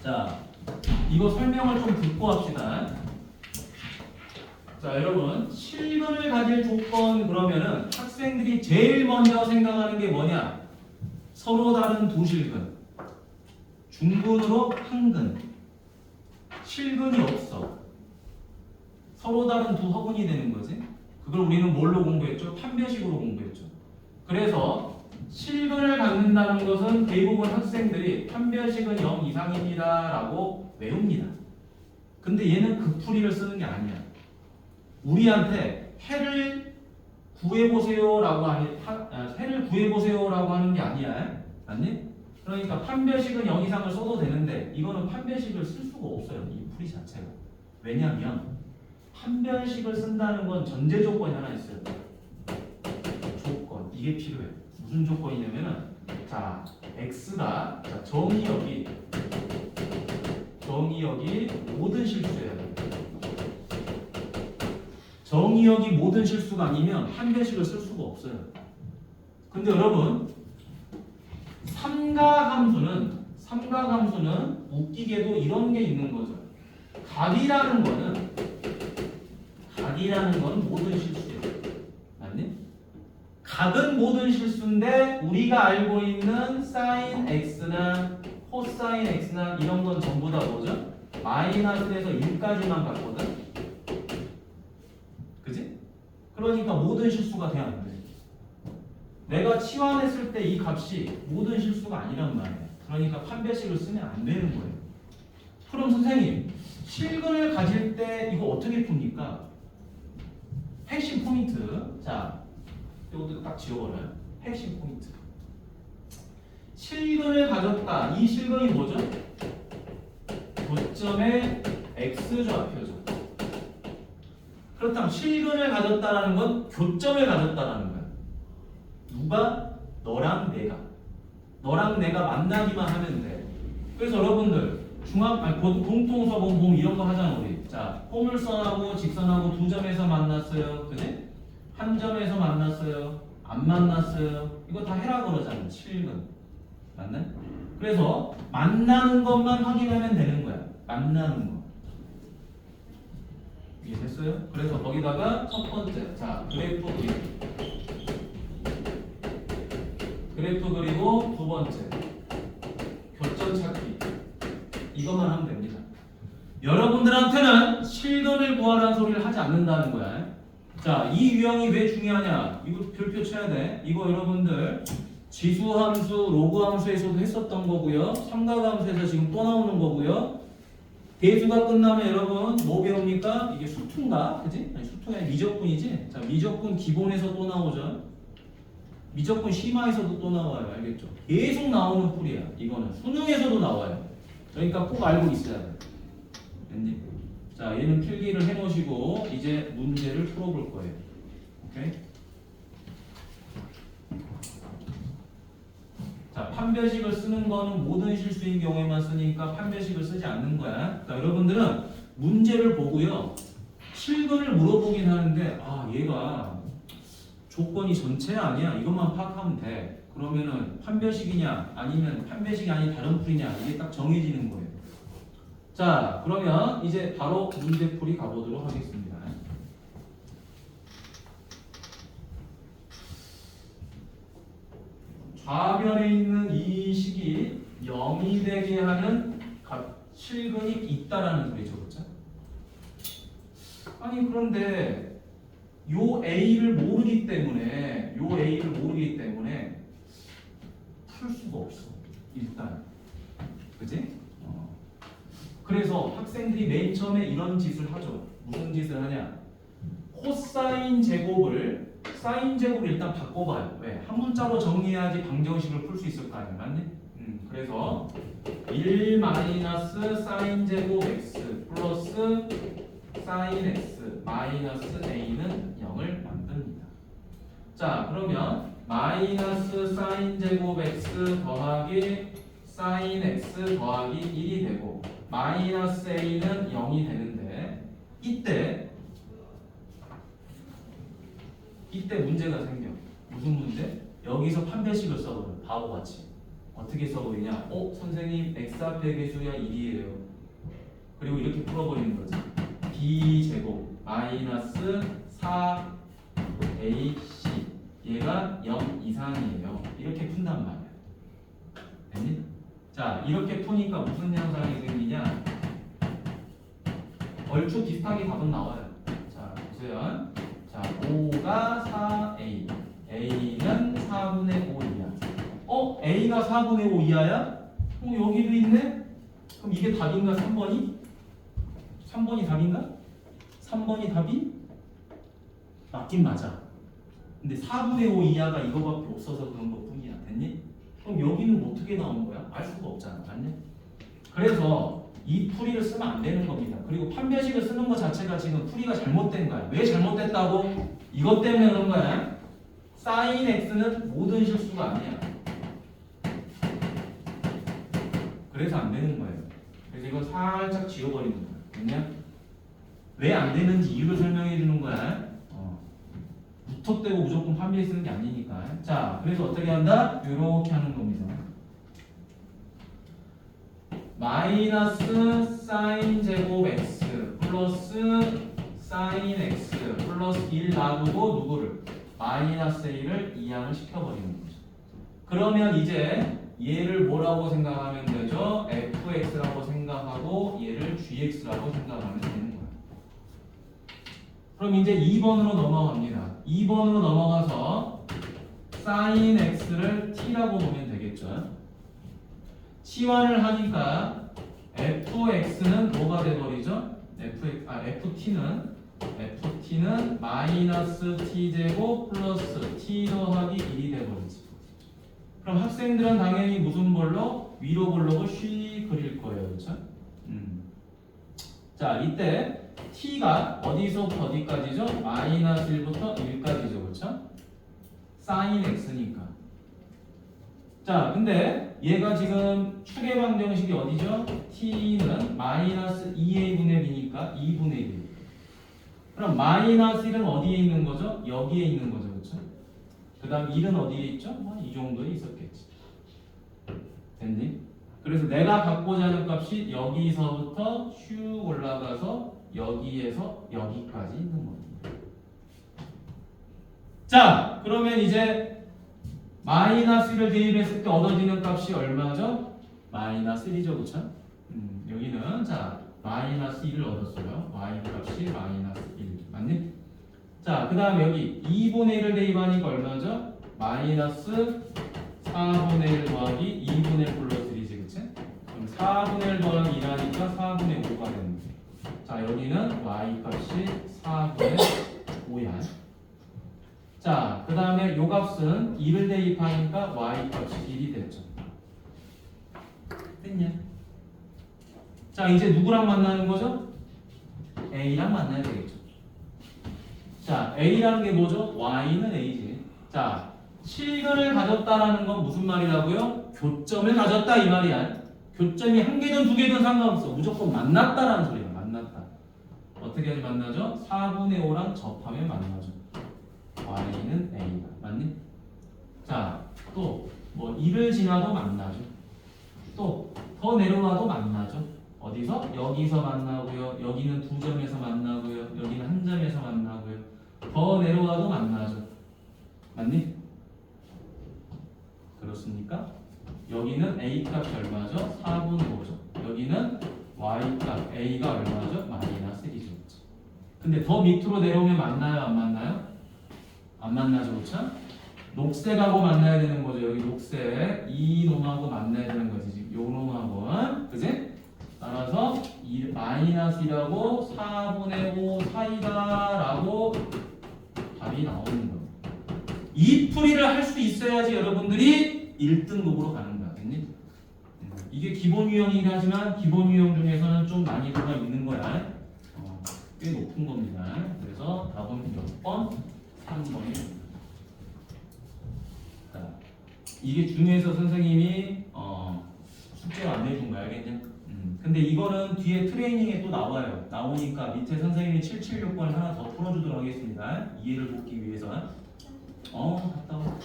자, 이거 설명을 좀 듣고 합시다. 자, 여러분 실근을 가질 조건 그러면은 학생들이 제일 먼저 생각하는 게 뭐냐? 서로 다른 두 실근, 중근으로 한 근, 실근이 없어. 서로 다른 두 허근이 되는 거지. 그걸 우리는 뭘로 공부했죠? 판별식으로 공부했죠. 그래서 실근을 갖는다는 것은 대부분 학생들이 판별식은 0 이상입니다 라고 외웁니다. 근데 얘는 그 풀이를 쓰는 게 아니야. 우리한테 해를 구해보세요라고 하는 게 아니야. 맞니? 그러니까 판별식은 0 이상을 써도 되는데 이거는 판별식을 쓸 수가 없어요. 이 풀이 자체가. 왜냐하면 판별식을 쓴다는 건 전제 조건이 하나 있어요. 조건. 이게 필요해. 무슨 조건이냐면은 자, x가 정의역이 모든 실수예요. 정의역이 모든 실수가 아니면 판별식을 쓸 수가 없어요. 근데 여러분 삼가함수는 웃기게도 이런 게 있는 거죠. 각이라는 건 모든 실수예요. 맞니? 각은 모든 실수인데 우리가 알고 있는 sin x나 코사인 x나 이런 건 전부 다 뭐죠? 마이너스에서 1까지만 갔거든. 그지? 그러니까 모든 실수가 돼야 안 돼. 내가 치환했을 때 이 값이 모든 실수가 아니란 말이야. 그러니까 판별식을 쓰면 안 되는 거예요. 그럼 선생님, 실근을 가질 때 이거 어떻게 풉니까? 핵심 포인트. 자, 이것도 딱 지워버려요. 핵심 포인트. 실근을 가졌다. 이 실근이 뭐죠? 교점의 x좌표죠. 그렇다면 실근을 가졌다라는 건 교점을 가졌다라는 거야. 누가? 너랑 내가 만나기만 하면 돼. 그래서 여러분들 공통서본 이런 거 하잖아 우리. 자, 포물선하고 직선하고 두 점에서 만났어요. 그지? 한 점에서 만났어요. 안 만났어요. 이거 다 해라 그러잖아. 실근. 맞나? 그래서 만나는 것만 확인하면 되는 거야. 만나는 거. 이해됐어요? 그래서 거기다가 첫 번째, 자 그래프 그리기. 그래프 그리고 두 번째, 교점 찾기. 이것만 하면 됩니다. 여러분들한테는 실근을 구하라는 소리를 하지 않는다는 거야. 자, 이 유형이 왜 중요하냐? 이거 별표 쳐야 돼. 이거 여러분들 지수함수, 로그함수에서도 했었던 거고요. 삼각함수에서 지금 또 나오는 거고요. 대수가 끝나면 여러분 뭐 배웁니까? 이게 수투인가? 그지? 아니 수투가 아니라 미적분이지? 자, 미적분 기본에서 또 나오죠. 미적분 심화에서도 또 나와요. 알겠죠? 계속 나오는 풀이야. 이거는 수능에서도 나와요. 그러니까 꼭 알고 있어야 돼. 됐니? 자, 얘는 필기를 해놓으시고 이제 문제를 풀어볼 거예요. 오케이? 자, 판별식을 쓰는 거는 모든 실수인 경우에만 쓰니까 판별식을 쓰지 않는 거야. 그러니까 여러분들은 문제를 보고요. 실근을 물어보긴 하는데 아, 얘가 조건이 전체 아니야. 이것만 파악하면 돼. 그러면은 판별식이냐 아니면 판별식이 아닌 다른 풀이냐 이게 딱 정해지는 거예요. 자, 그러면 이제 바로 문제풀이 가보도록 하겠습니다. 좌변에 있는 이 식이 0이 되게 하는 실근이 있다라는 소리죠. 그렇죠? 아니 그런데 요 A를 모르기 때문에 풀 수가 없어. 일단. 그치? 그래서 학생들이 맨 처음에 이런 짓을 하죠. 무슨 짓을 하냐? 코사인 제곱을 사인 제곱을 일단 바꿔봐요. 왜? 한 문자로 정리해야지 방정식을 풀 수 있을 거 아니야, 맞니? 그래서 1 마이너스 사인 제곱 x 플러스 사인 x 마이너스 a는 0을 만듭니다. 자, 그러면 마이너스 사인 제곱 x 더하기 사인 x 더하기 1이 되고 마이너스 a는 0이 되는데 이때 문제가 생겨. 무슨 문제? 여기서 판별식을 써버려. 바보같이. 어떻게 써버리냐? 선생님 x 앞에 개수야 1이에요. 그리고 이렇게 풀어버리는 거지. b제곱 마이너스 4ac 얘가 0 이상이에요. 이렇게 푼단 말이야. 됐니? 자, 이렇게 푸니까 무슨 현상이 생기냐? 얼추 비슷하게 답은 나와요. 자, 보세요. 자, 5가 4a, a는 4분의 5 이하. a가 4분의 5 이하야? 여기도 있네? 그럼 이게 답인가 3번이? 3번이 답인가? 3번이 답이? 맞긴 맞아. 근데 4분의 5 이하가 이거밖에 없어서 그런 것 뿐이야. 됐니? 그럼 여기는 어떻게 나오는 거야? 알 수가 없잖아. 맞니? 그래서 이 풀이를 쓰면 안 되는 겁니다. 그리고 판별식을 쓰는 것 자체가 지금 풀이가 잘못된 거야. 왜 잘못됐다고? 이것 때문에 그런 거야. 사인 x는 모든 실수가 아니야. 그래서 안 되는 거예요. 그래서 이거 살짝 지워버리는 거야. 됐냐? 왜 안 되는지 이유를 설명해 주는 거야. 무턱대고 무조건 판별식 쓰는 게 아니니까. 자, 그래서 어떻게 한다? 이렇게 하는 겁니다. 마이너스 사인 제곱 x 플러스 사인 x 플러스 1 놔두고 누구를? 마이너스 a를 이항을 시켜버리는 거죠. 그러면 이제 얘를 뭐라고 생각하면 되죠? fx라고 생각하고 얘를 gx라고 생각하면 되는 거예요. 그럼 이제 2번으로 넘어갑니다. 2번으로 넘어가서 사인 x를 t라고 보면 되겠죠. 치환을 하니까 fx는 뭐가 돼버리죠? ft는 마이너스 t제곱 플러스 t 더하기 1이 돼버리지. 그럼 학생들은 당연히 무슨 볼록? 위로 볼록을 쉬 그릴 거예요. 그렇죠? 자, 이때 t가 어디서부터 어디까지죠? 마이너스 1부터 1까지죠. 그렇죠? 사인 x니까. 자, 근데 얘가 지금 축의 방정식이 어디죠? t는 마이너스 2a분의 b니까 2분의 1. 그럼 마이너스 1은 어디에 있는 거죠? 여기에 있는 거죠. 그렇죠? 그 다음 1은 어디에 있죠? 이 정도에 있었겠지. 됐니? 그래서 내가 갖고자 하는 값이 여기서부터 슉 올라가서 여기에서 여기까지 있는 겁니다. 자, 그러면 이제 마이너스 1을 대입했을 때 얻어지는 값이 얼마죠? 마이너스 1이죠, 그쵸? 여기는 자 마이너스 1을 얻었어요. y 값이 마이너스 1 맞니? 자, 그 다음에 여기 2분의 1을 대입하니까 얼마죠? 마이너스 4분의 1 더하기 2분의 1 플러스 1이지, 그치? 그럼 4분의 1 더하기 2라니까 4분의 5가 되는 거예요. 자, 여기는 y 값이 4분의 5야. 자, 그 다음에 요 값은 2를 대입하니까 y 값이 1이 됐죠. 됐냐? 자, 이제 누구랑 만나는 거죠? A랑 만나야 되겠죠. 자, A라는 게 뭐죠? Y는 A지. 자, 실근을 가졌다라는 건 무슨 말이라고요? 교점을 가졌다 이 말이야. 교점이 한 개든 두 개든 상관없어. 무조건 만났다라는 소리야. 만났다. 어떻게 하지 만나죠? 4분의 5랑 접하면 만나죠. Y는 A다. 맞니? 자, 또 뭐 1을 지나도 만나죠. 또 더 내려와도 만나죠. 어디서? 여기서 만나고요. 여기는 두 점에서 만나고요. 여기는 한 점에서 만나고요. 더 내려와도 만나죠. 맞니? 그렇습니까? 여기는 A 값이 얼마죠? 4분의 5죠. 여기는 Y 값 A가 얼마죠? 마이너스 1이죠. 근데 더 밑으로 내려오면 만나요? 안 만나요? 안 만나죠. 그렇죠? 녹색하고 만나야 되는 거죠. 여기 녹색 이 놈하고 만나야 되는 거지. 지금 요 놈하고는 그지? 따라서 마이너스 1하고 4분의 5 사이다라고 답이 나오는 거예요. 이 풀이를 할 수 있어야지 여러분들이 1등급으로 가는 거야. 됐니? 이게 기본 유형이긴 하지만 기본 유형 중에서는 좀 난이도가 있는 거야. 꽤 높은 겁니다. 그래서 답은 몇 번? 3번이. 이게 중요해서 선생님이 숙제를 안 내준 거야. 알겠냐? 근데 이거는 뒤에 트레이닝에 또 나와요. 나오니까 밑에 선생님이 776번을 하나 더 풀어주도록 하겠습니다. 이해를 돕기 위해서. 갔다 와.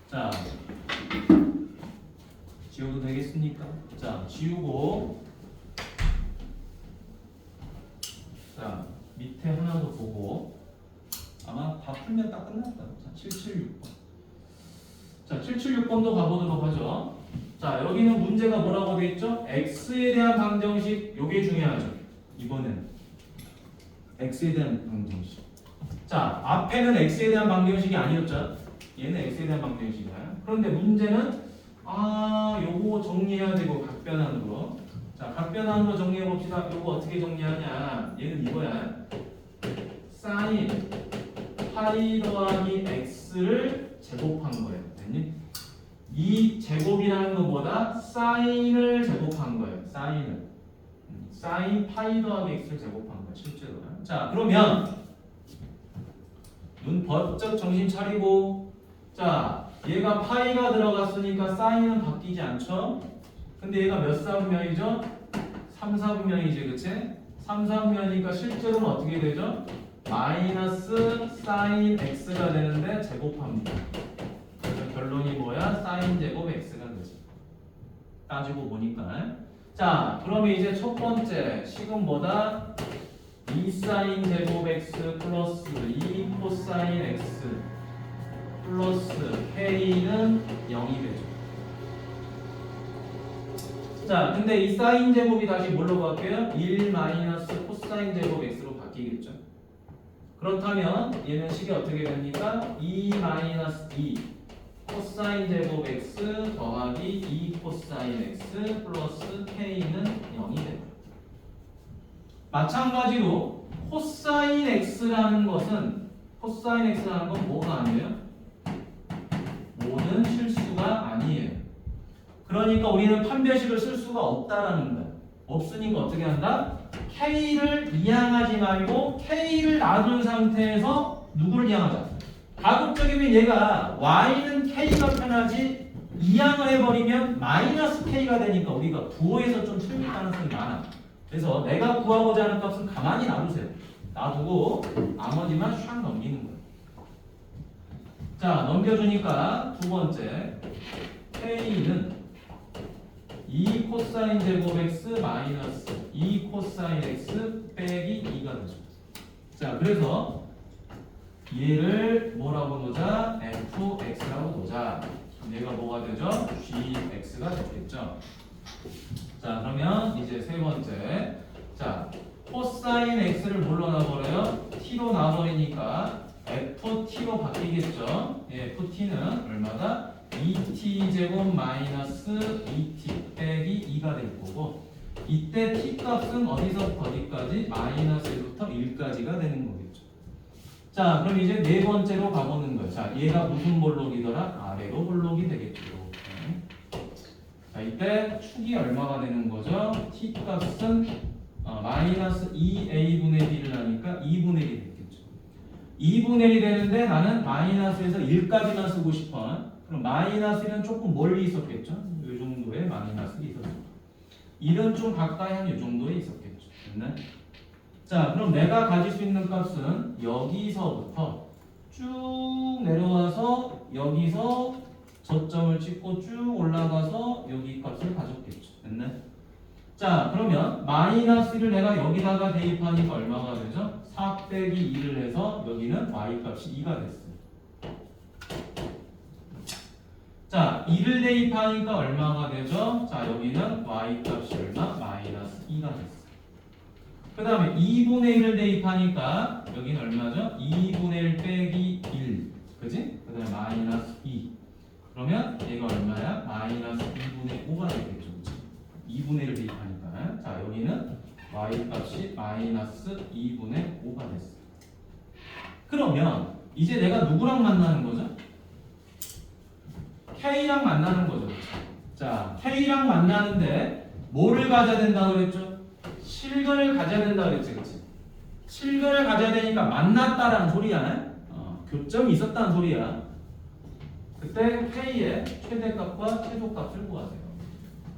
자, 지워도 되겠습니까? 자, 지우고. 자, 밑에 하나 더 보고. 아마 다 풀면 딱 끝났다. 자, 776번. 자, 776번도 가보도록 하죠. 자, 여기는 문제가 뭐라고 되어 있죠? x에 대한 방정식, 요게 중요하죠. 이번엔 x에 대한 방정식. 자, 앞에는 x에 대한 방정식이 아니었죠. 얘는 x에 대한 방정식이야. 그런데 문제는 요거 정리해야 되고 각변환으로. 자, 각변환으로 정리해 봅시다. 요거 어떻게 정리하냐? 얘는 이거야. sin 파이 더하기 x를 제곱한 거예요. 됐니? 이 제곱이라는 것보다 사인을 제곱한 거예요. 사인을. 사인 파이 더하기 x를 제곱한 거예요. 실제로. 자, 그러면 눈 번쩍 정신 차리고. 자, 얘가 파이가 들어갔으니까 사인은 바뀌지 않죠? 근데 얘가 몇 사분면이죠? 3, 4분면이지, 그치? 3, 4분면이니까 실제로는 어떻게 되죠? 마이너스 사인 x가 되는데 제곱합니다. 그래서 결론이 뭐야? 사인 제곱 x가 되죠. 따지고 보니까. 자, 그러면 이제 첫 번째 식은 뭐다? 2 사인 제곱 x 플러스 2 코사인 x 플러스 k는 0이 되죠. 자, 근데 이 사인 제곱이 다시 뭘로 바뀌어요? 1 마이너스 코사인 제곱 x로 바뀌겠죠. 그렇다면 얘는 식이 어떻게 됩니까? 2 마이너스 2 코사인 제곱 x 더하기 2 코사인 x 플러스 k는 0이 됩니다. 마찬가지로 코사인 x라는 것은 뭐가 아니에요? 모든 실수가 아니에요. 그러니까 우리는 판별식을 쓸 수가 없다라는 거야. 없으니까 어떻게 한다? K를 이항하지 말고 K를 놔둔 상태에서 누구를 이항하자? 가급적이면 얘가 Y는 K가 편하지 이항을 해버리면 마이너스 K가 되니까 우리가 부호에서 좀 틀릴 가능성이 많아. 그래서 내가 구하고자 하는 값은 가만히 놔두세요. 놔두고 나머지만 샥 넘기는 거예요. 자, 넘겨주니까 두 번째 K는 2 2 코사인 제곱 x 마이너스 2 코사인 x 빼기 2가 되죠. 자, 그래서 얘를 뭐라고 놓자? fx라고 놓자. 얘가 뭐가 되죠? gx가 됐겠죠. 자, 그러면 이제 세 번째. 자, 코사인 x를 뭘로 놔버려요? t로 놔버리니까 ft로 바뀌겠죠. 예, ft는 얼마다? 2t 제곱 마이너스 2t 빼기 2가 될 거고, 이때 t 값은 어디서부터 어디까지? 마이너스 1부터 1까지가 되는 거겠죠. 자, 그럼 이제 네 번째로 가보는 거예요. 자, 얘가 무슨 볼록이더라? 아래로 볼록이 되겠죠. 자, 이때 축이 얼마가 되는 거죠? t 값은 마이너스 2a분의 b를 하니까 2분의 1이 됐겠죠. 2분의 1이 되는데 나는 마이너스에서 1까지만 쓰고 싶어. 그럼 마이너스 1은 조금 멀리 있었겠죠? 이 정도의 마이너스 1이 있었죠. 1은 좀 가까이 한 이 정도에 있었겠죠. 됐네? 자, 그럼 내가 가질 수 있는 값은 여기서부터 쭉 내려와서 여기서 저점을 찍고 쭉 올라가서 여기 값을 가졌겠죠. 됐네? 자, 그러면 마이너스 1을 내가 여기다가 대입하니까 얼마가 되죠? 4 빼기 2를 해서 여기는 y 값이 2가 됐어요. 자, 2를 대입하니까 얼마가 되죠? 자, 여기는 y 값이 얼마? 마이너스 2가 됐어요. 그 다음에 2분의 1을 대입하니까 여기는 얼마죠? 2분의 1 빼기 1. 그지? 그 다음에 마이너스 2. 그러면 얘가 얼마야? 마이너스 2분의 5가 되겠죠. 그치? 2분의 1을 대입하니까. 자, 여기는 y 값이 마이너스 2분의 5가 됐어요. 그러면 이제 내가 누구랑 만나는 거죠? K랑 만나는 거죠. 자, K랑 만나는데 뭐를 가져야 된다고 그랬죠? 실근을 가져야 된다고 그랬지. 그치? 실근을 가져야 되니까 만났다라는 소리야. 교점이 있었다는 소리야. 그때 K의 최대값과 최소값을 구하세요.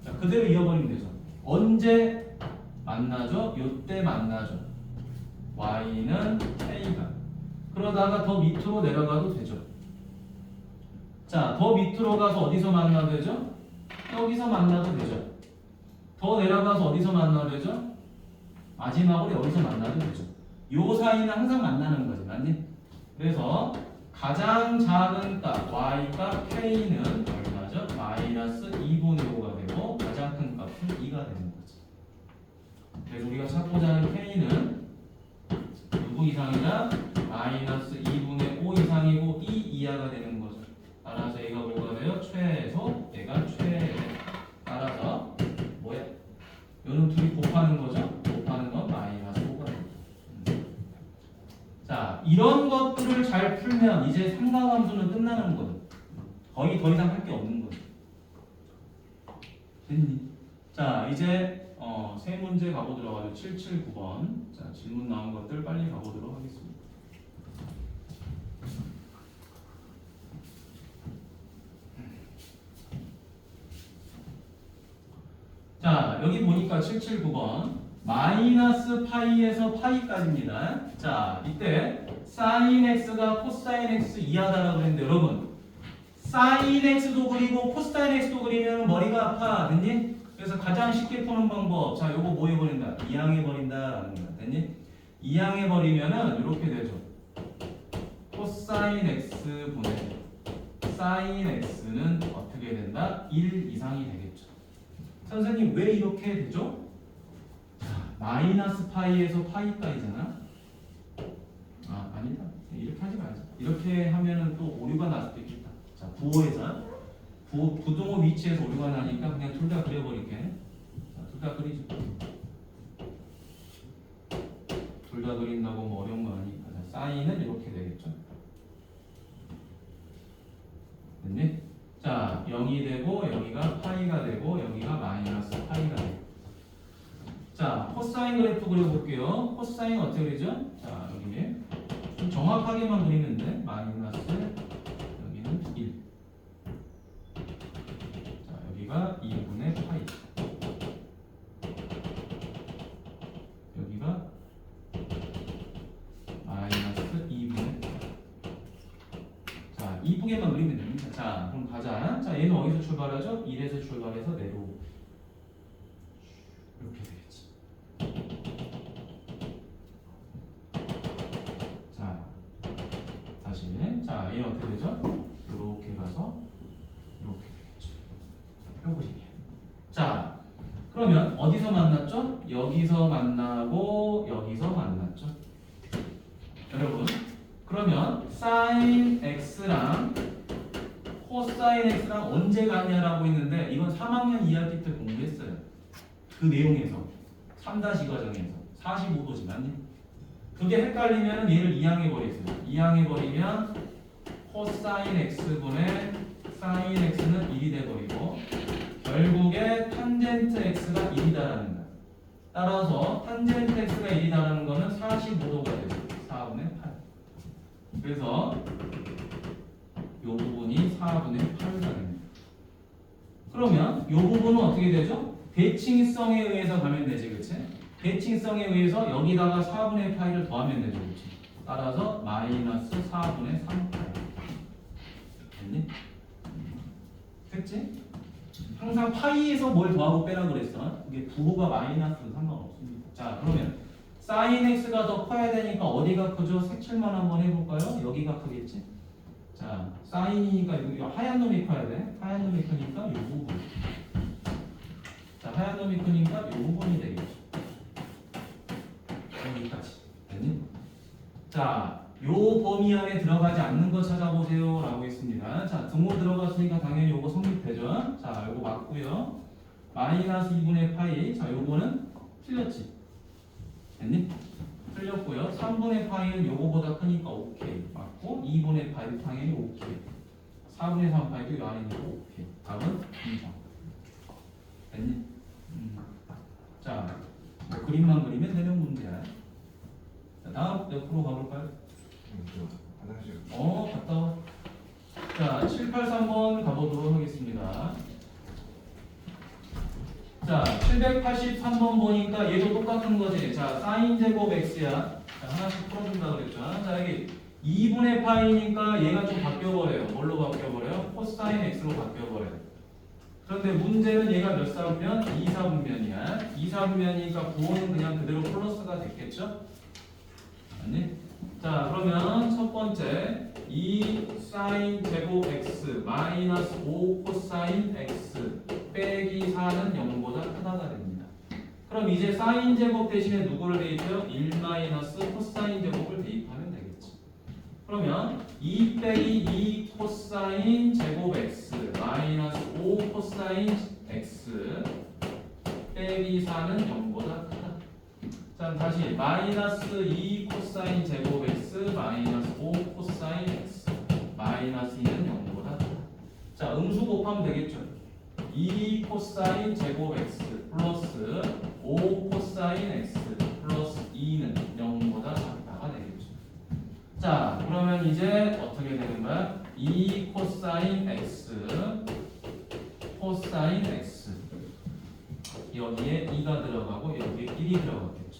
자, 그대로 이어버리면 되죠. 언제 만나죠? 요때 만나죠. Y는 K가. 그러다가 더 밑으로 내려가도 되죠. 자, 더 밑으로 가서 어디서 만나도 되죠? 여기서 만나도 되죠. 더 내려가서 어디서 만나도 되죠? 마지막으로 여기서 만나도 되죠. 요 사이는 항상 만나는 거지, 맞니? 그래서 가장 작은 값 y값 k는 얼마죠? 마이너스 2분의 5가 되고 가장 큰 값은 2가 되는 거지. 그래서 우리가 찾고자 하는 k는 누구 이상이다? 마이너스 2분의 5 이상이고 2 이하가 되는 거죠. 따라서 얘가 뭐가 돼요? 최소, 얘가 최대. 따라서 뭐야? 요는 둘이 곱하는 거죠? 곱하는 건 마이너스 5가 됩니다. 자, 이런 것들을 잘 풀면 이제 상가함수는 끝나는 거죠. 거의 더 이상 할 게 없는 거죠. 됐니? 자, 이제 세 문제 가보도록 하죠. 779번. 자, 질문 나온 것들 빨리 가보도록 하겠습니다. 자, 여기 보니까 779번 마이너스 파이에서 파이까지입니다. 자, 이때 사인 x가 코사인 x 이하다라고 했는데 여러분 사인 x도 그리고 코사인 x도 그리면 머리가 아파. 됐니? 그래서 가장 쉽게 푸는 방법, 자, 요거 뭐 해버린다? 이항해버린다라는 거야. 됐니? 이항해버리면은 이렇게 되죠. 코사인 x 분의 사인 x는 어떻게 된다? 1 이상이 되겠죠. 선생님 왜 이렇게 되죠? 자, 마이너스 파이에서 파이까지잖아. 아, 아니다. 이렇게 하지 말자. 이렇게 하면은 또 오류가 날 수도 있겠다. 자, 부호에서 부동호 위치에서 오류가 나니까 그냥 둘 다 그려버릴게. 자, 둘 다 그리죠. 둘 다 그린다고 뭐 어려운 거 아니니까. 자, 사인은 이렇게 되겠죠. 됐니? 자, 0이 되고 여기가 파이가 되고 여기가 마이너스 파이가 되고. 자, 코사인 그래프 그려볼게요. 코사인 어떻게 그리죠? 자, 여기 좀 정확하게만 그리면 돼. 마이너스 여기는 1. 자, 여기가 2분의 파이. 여기가 마이너스 2분의 파이. 자, 이쁘게만 그리면 됩니다. 자, 그럼 가자. 자, 얘는 어디서 출발하죠? 1에서 출발해서 내려오고. 자, 얘는 어떻게 되죠? 이렇게 가서 이렇게 되겠죠. 요 그림이에요. 자, 그러면 어디서 만났죠? 여기서 만나고 여기서 만났죠. 여러분, 그러면 sin x랑 코사인 x랑 언제 같냐라고 했는데 이건 3학년 2학기 때 공부했어요. 그 내용에서 3-2 과정에서 45도지만요. 그게 헷갈리면 얘를 이항해버리세요. 이항해버리면 코사인 x분의 사인 x는 1이 돼버리고 결국에 탄젠트 x가 1이다라는 거야. 따라서 탄젠트 x가 1이다라는 거는 45도가 되죠. 4분의 8. 그래서 이 부분이 4분의 8가 됩니다. 그러면 이 부분은 어떻게 되죠? 대칭성에 의해서 가면 되지, 그치? 대칭성에 의해서 여기다가 4분의 파이를 더하면 되죠, 그치? 따라서 마이너스 4분의 3파이. 됐니? 됐지? 항상 파이에서 뭘 더하고 빼라 그랬어. 이게 부호가 마이너스는 상관없습니다. 자, 그러면 사인 x가 더 커야 되니까 어디가 크죠? 색칠만 한번 해볼까요? 여기가 크겠지? 자, 사인이니까 여기 하얀 놈이 커야 돼. 하얀 놈이 크니까 이 부분. 자, 하얀 놈이 크니까 이 부분이 되겠죠. 여기까지. 됐니? 자, 요 범위 안에 들어가지 않는 거 찾아보세요 라고 했습니다. 자, 등호 들어갔으니까 당연히 요거 성립되죠. 자, 요거 맞고요. 마이너스 2분의 파이. 자, 요거는 틀렸지. 됐니? 틀렸고요. 3분의 파이는 요거보다 크니까 오케이. 맞고 2분의 파이도 당연히 오케이. 4분의 3 파이도 요 안에 있는 거 오케이. 답은 2번. 됐니? 자, 뭐 그림만 그리면 되는 문제야. 자, 다음 옆으로 가볼까요? 화장실. 갔다 와. 자, 783번 가보도록 하겠습니다. 자, 783번 보니까 얘도 똑같은 거지. 자, 사인 제곱 x야. 자, 하나씩 풀어준다 그랬죠. 자, 여기 2분의 파이니까 얘가 좀 바뀌어버려요. 뭘로 바뀌어버려요? 코사인 x로 바뀌어버려요. 그런데 문제는 얘가 몇 사분면? 2사분면이야. 2사분면이니까 부호는 그냥 그대로 플러스가 됐겠죠? 아니? 자, 그러면 첫 번째 2 사인 제곱 x 마이너스 5 코사인 x 빼기 4는 0보다 크다가 됩니다. 그럼 이제 사인 제곱 대신에 누구를 대입해요? 1 마이너스 코사인 제곱을 대입하면 되겠지. 그러면 2 빼기 2 코사인 제곱 x 마이너스 5 코사인 x 빼기 4는 0보다 크다. 자, 다시 마이너스 2 코사인 제곱 x 마이너스 5 코사인 x 마이너스 2는 0보다 크다. 자, 음수 곱하면 되겠죠. 2 코사인 제곱 x 플러스 5 코사인 x 플러스 2는 0보다 작다가 되겠죠. 자, 그러면 이제 어떻게 되는 거야? 2 코사인 x 코사인 x 여기에 2가 들어가고 여기에 1이 들어갔겠죠.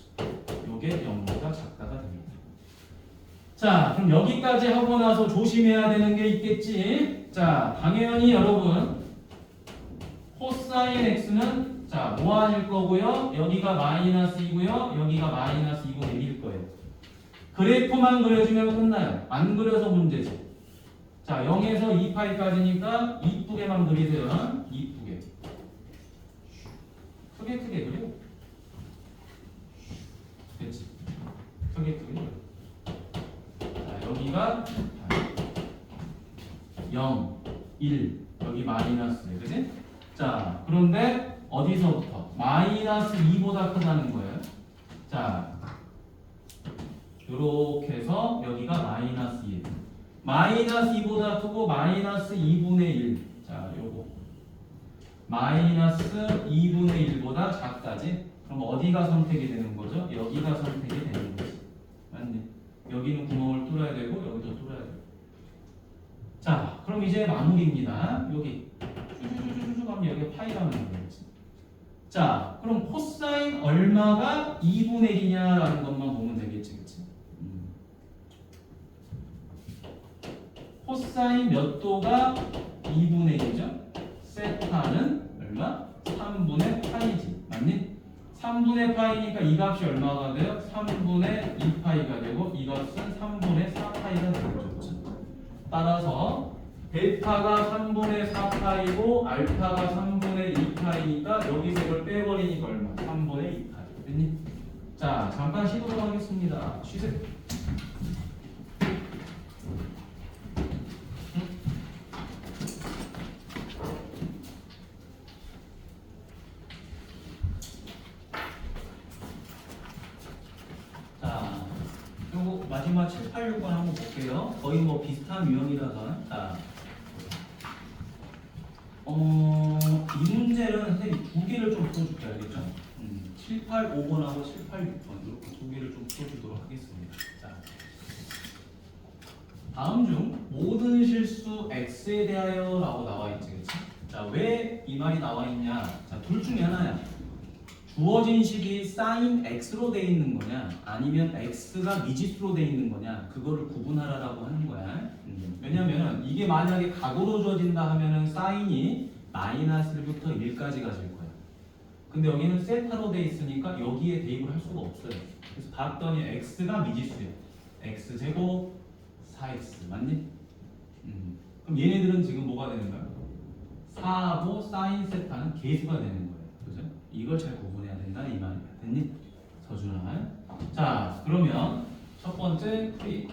요게 0보다 작다가 됩니다. 자, 그럼 여기까지 하고 나서 조심해야 되는 게 있겠지. 자, 당연히 여러분 코사인 x는 자, 무한일 거고요. 여기가 마이너스이고요. 여기가 마이너스 2분의 1일 거예요. 그래프만 그려주면 끝나요. 안 그려서 문제지. 자, 0에서 2파이까지니까 이쁘게만 그리세요. 이쁘게. 크게 그려. 됐지? 크게 그려. 자, 여기가 0, 1, 여기 마이너스, 그지? 자, 그런데 어디서부터? 마이너스 2보다 크다는 거예요. 자, 요렇게 해서 여기가 마이너스 1. 마이너스 2보다 크고 마이너스 2분의 1. 자, 요거. 마이너스 2분의 1보다 작다지? 그럼 어디가 선택이 되는 거죠? 여기가 선택이 되는 거지. 맞네. 여기는 구멍을 뚫어야 되고 여기도 뚫어야 되고. 자, 그럼 이제 마무리입니다. 여기 쭈쭈쭈쭈쭈 하면 여기 파이라는 거겠지. 자, 그럼 코사인 얼마가 2분의 1이냐라는 것만 보면 되겠지, 그치? 코사인 몇 도가 2분의 1이죠? 세타는 얼마? 3분의 파이지. 맞니? 3분의 파이니까 이 값이 얼마가 돼요? 3분의 2파이가 되고 이 값은 3분의 4파이가 되겠죠. 따라서 베타가 3분의 4파이고 알파가 3분의 2파이니까 여기서 이걸 빼버리니까 얼마? 3분의 2파이. 됐니? 자, 잠깐 쉬도록 하겠습니다. 쉬세요. 자, 요거 마지막 7, 8, 6번 한번 볼게요. 거의 뭐 비슷한 유형이라서. 자, 이 문제는 선생님이 두 개를 좀 풀어줄게 알겠죠? 7, 8, 5번하고 7, 8, 6번 이렇게 두 개를 좀 풀어주도록 하겠습니다. 자, 다음 중 모든 실수 x에 대하여 라고 나와 있지, 그치? 자, 왜 이 말이 나와 있냐? 자, 둘 중에 하나야. 주어진 식이 sin x로 돼 있는 거냐, 아니면 x가 미지수로 돼 있는 거냐, 그거를 구분하라라고 하는 거야. 왜냐면 이게 만약에 각으로 주어진다 하면은 사인이 마이너스 1부터 1까지 가질 거야. 근데 여기는 세타로 돼 있으니까 여기에 대입을 할 수가 없어요. 그래서 봤더니 x가 미지수야. x 제곱 4x 맞니? 그럼 얘네들은 지금 뭐가 되는 거야? 4하고 사인 세타는 계수가 되는 거예요. 그죠? 이걸 잘 구분해야 된다 이 말이야. 됐니? 서준아. 자, 그러면 첫 번째 풀이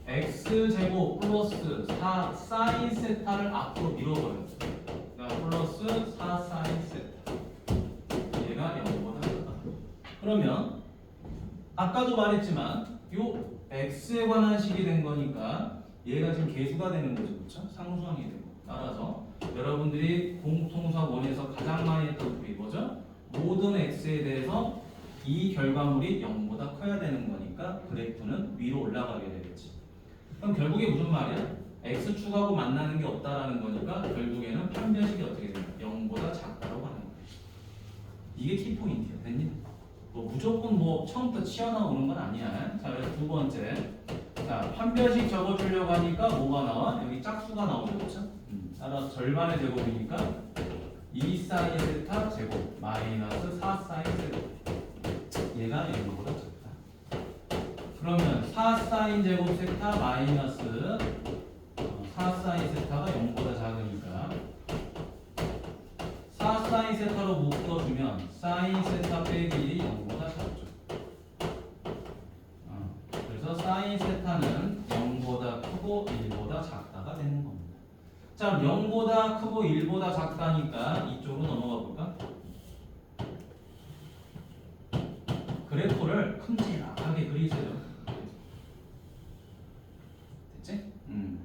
x 제곱 플러스 4 사인 세타를 앞으로 밀어버려. 그러니까 플러스 4 사인 세타. 얘가 0보다 크다. 그러면 아까도 말했지만 요 x에 관한 식이 된 거니까 얘가 지금 계수가 되는 거죠. 그렇죠? 상수항이 되고. 따라서 여러분들이 공통수학 원에서 가장 많이 했던 풀이 뭐죠? 모든 x에 대해서 이 결과물이 0보다 커야 되는 거니까 그래프는 위로 올라가게 되겠지. 그럼 결국에 무슨 말이야? x축하고 만나는 게 없다라는 거니까 결국에는 판별식이 어떻게 되냐? 0보다 작다라고 하는 거야. 이게 키포인트야. 됐니? 뭐 무조건 뭐 처음부터 튀어나오는 건 아니야. 자, 그래서 두 번째. 자, 판별식 적어주려고 하니까 뭐가 나와? 여기 짝수가 나오죠. 그렇죠? 따라서 절반의 제곱이니까 2 사인 세타 제곱 마이너스 4 사인 세타. 얘가 0보다 작다. 그러면 4 사인 제곱 세타 마이너스 4 사인 세타가 0보다 작으니까 4 사인 세타로 묶어주면 사인 세타 빼기 0보다 작죠. 그래서 사인 세타는 0보다 크고 1보다 작다가 되는 겁니다. 자, 0보다 크고 1보다 작다니까 이쪽으로 넘어가 볼까? 그래프를 큼지막하게 그리세요. 됐지?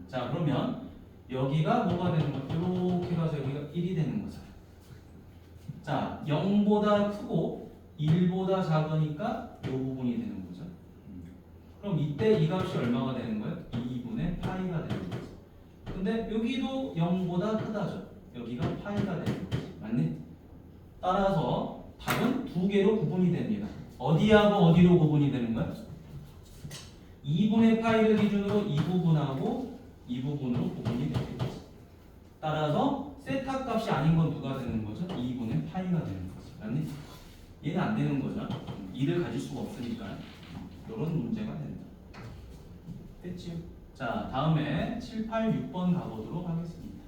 자, 그러면 여기가 뭐가 되는 거야? 이렇게 가서 여기가 1이 되는 거죠. 자, 0보다 크고 1보다 작으니까 이 부분이 되는 거죠. 그럼 이때 이 값이 얼마가 되는 거예요? 2분의 파이가 되는 거죠. 근데 여기도 0보다 크다죠. 여기가 파이가 되는 거지. 맞니? 따라서 답은 두 개로 구분이 됩니다. 어디하고 어디로 구분이 되는 거야? 2분의 파이를 기준으로 이 부분하고 이 부분으로 구분이 되겠지. 따라서 세타 값이 아닌 건 누가 되는 거죠? 2분의 파이가 되는 거지. 맞니? 얘는 안 되는 거죠. 2를 가질 수가 없으니까 이런 문제가 된다. 됐지요? 자, 다음에 7, 8, 6번 가보도록 하겠습니다.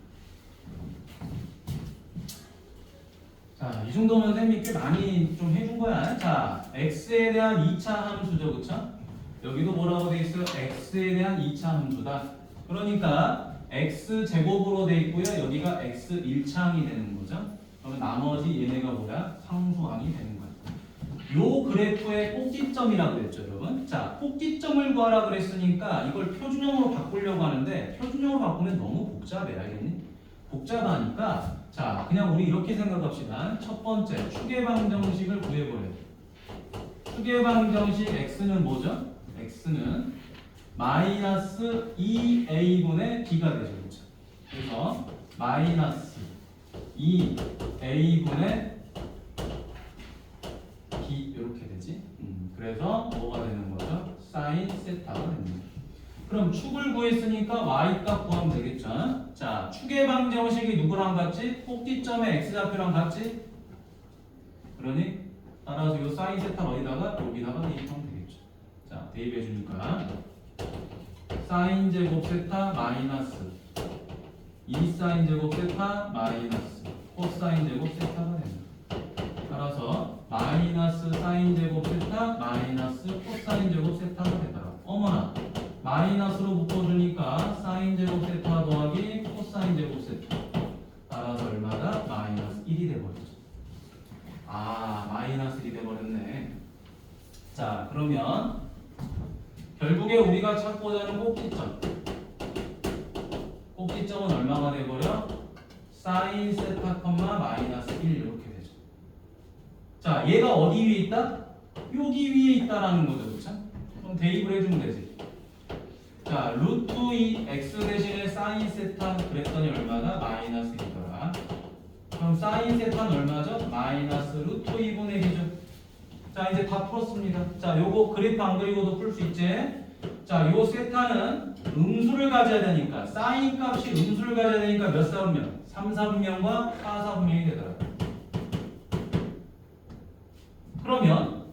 자, 이 정도면 선생님이 꽤 많이 좀 해준 거야. 자, x에 대한 2차 함수죠, 그쵸? 여기도 뭐라고 돼 있어요? x에 대한 2차 함수다. 그러니까 x 제곱으로 돼 있고요. 여기가 x 1차항이 되는 거죠. 그러면 나머지 얘네가 뭐야? 상수항이 되는 거야. 요 그래프의 꼭지점이라고 했죠, 여러분. 자, 꼭지점을 구하라 그랬으니까 이걸 표준형으로 바꾸려고 하는데 표준형으로 바꾸면 너무 복잡해, 알겠니? 복잡하니까 자, 그냥 우리 이렇게 생각합시다. 첫 번째, 추계방정식을 구해보래요. 추계방정식 x는 뭐죠? x는 마이너스 2a분의 b가 되죠, 그렇죠? 그래서 마이너스 2a분의 b 이렇게 되지. 그래서 뭐가 되는 거죠? 사인 세타가 됩니다. 그럼 축을 구했으니까 y 값 구하면 되겠죠. 자, 축의 방정식이 누구랑 같지? 꼭지점의 x좌표랑 같지? 그러니 따라서 이 사인 세타 어디다가 여기다가 대입하면 되겠죠. 자, 대입해 주니까 사인 제곱 세타 마이너스 2 사인 제곱 세타 마이너스 코사인 제곱 세타가 됩니다. 따라서 마이너스 사인 제곱 세타 마이너스 코사인 제곱 세타가 되더라. 어머나 마이너스로 묶어주니까 사인 제곱 세타 더하기 코사인 제곱 세타. 따라서 얼마다? 마이너스 1이 돼버리죠. 아 마이너스 1이 돼버렸네. 자 그러면 결국에 우리가 찾고자 하는 꼭지점은 얼마가 돼버려? 사인 세타 컴마 마이너스 1 이렇게 되죠. 자 얘가 어디 위에 있다? 여기 위에 있다라는 거죠. 그쵸? 그럼 대입을 해주면 되지. 자 루트 2 x 대신에 사인 세타 그랬더니 얼마다? 마이너스 1이더라. 그럼 사인 세타는 얼마죠? 마이너스 루트 2분의 2죠. 자 이제 다 풀었습니다. 자 요거 그래프 안 그리고도 풀 수 있지? 자 요 세타는 음수를 가져야 되니까 사인 값이 음수를 가져야 되니까 몇 사분면? 3, 4분면과 4, 4분면이 되더라. 그러면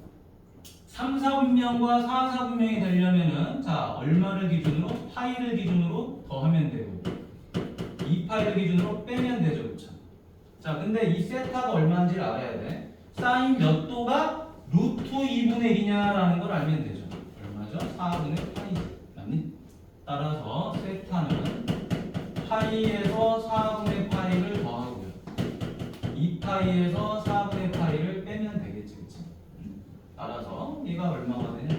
3, 4분면과 4, 4분면이 되려면은 자 얼마를 기준으로? 파이를 기준으로 더하면 되고 2파이를 기준으로 빼면 되죠. 그쵸? 자 근데 이 세타가 얼마인지를 알아야 돼. 사인 몇 도가 루트 2분의 1이냐라는 걸 알면 되죠. 얼마죠? 4분의 파이 맞니? 따라서 세타는 파이에서 4분의 파이를 더하고요 2파이에서 4분의 파이를 빼면 되겠지. 그치? 따라서 얘가 얼마가 되냐?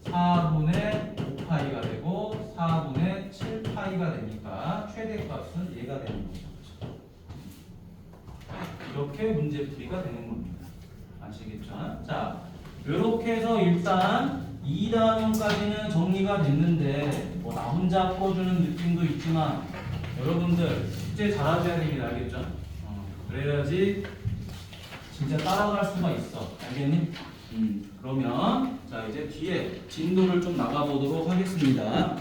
4분의 5파이가 되고 4분의 7파이가 되니까 최대값은 얘가 되는 거죠. 이렇게 문제풀이가 되는 겁니다. 아시겠죠? 자, 이렇게 해서 일단 2단원까지는 정리가 됐는데 뭐 나 혼자 풀어주는 느낌도 있지만 여러분들 숙제 잘하셔야 됩니다. 알겠죠? 그래야지 진짜 따라갈 수가 있어. 알겠니? 그러면 자 이제 뒤에 진도를 좀 나가보도록 하겠습니다.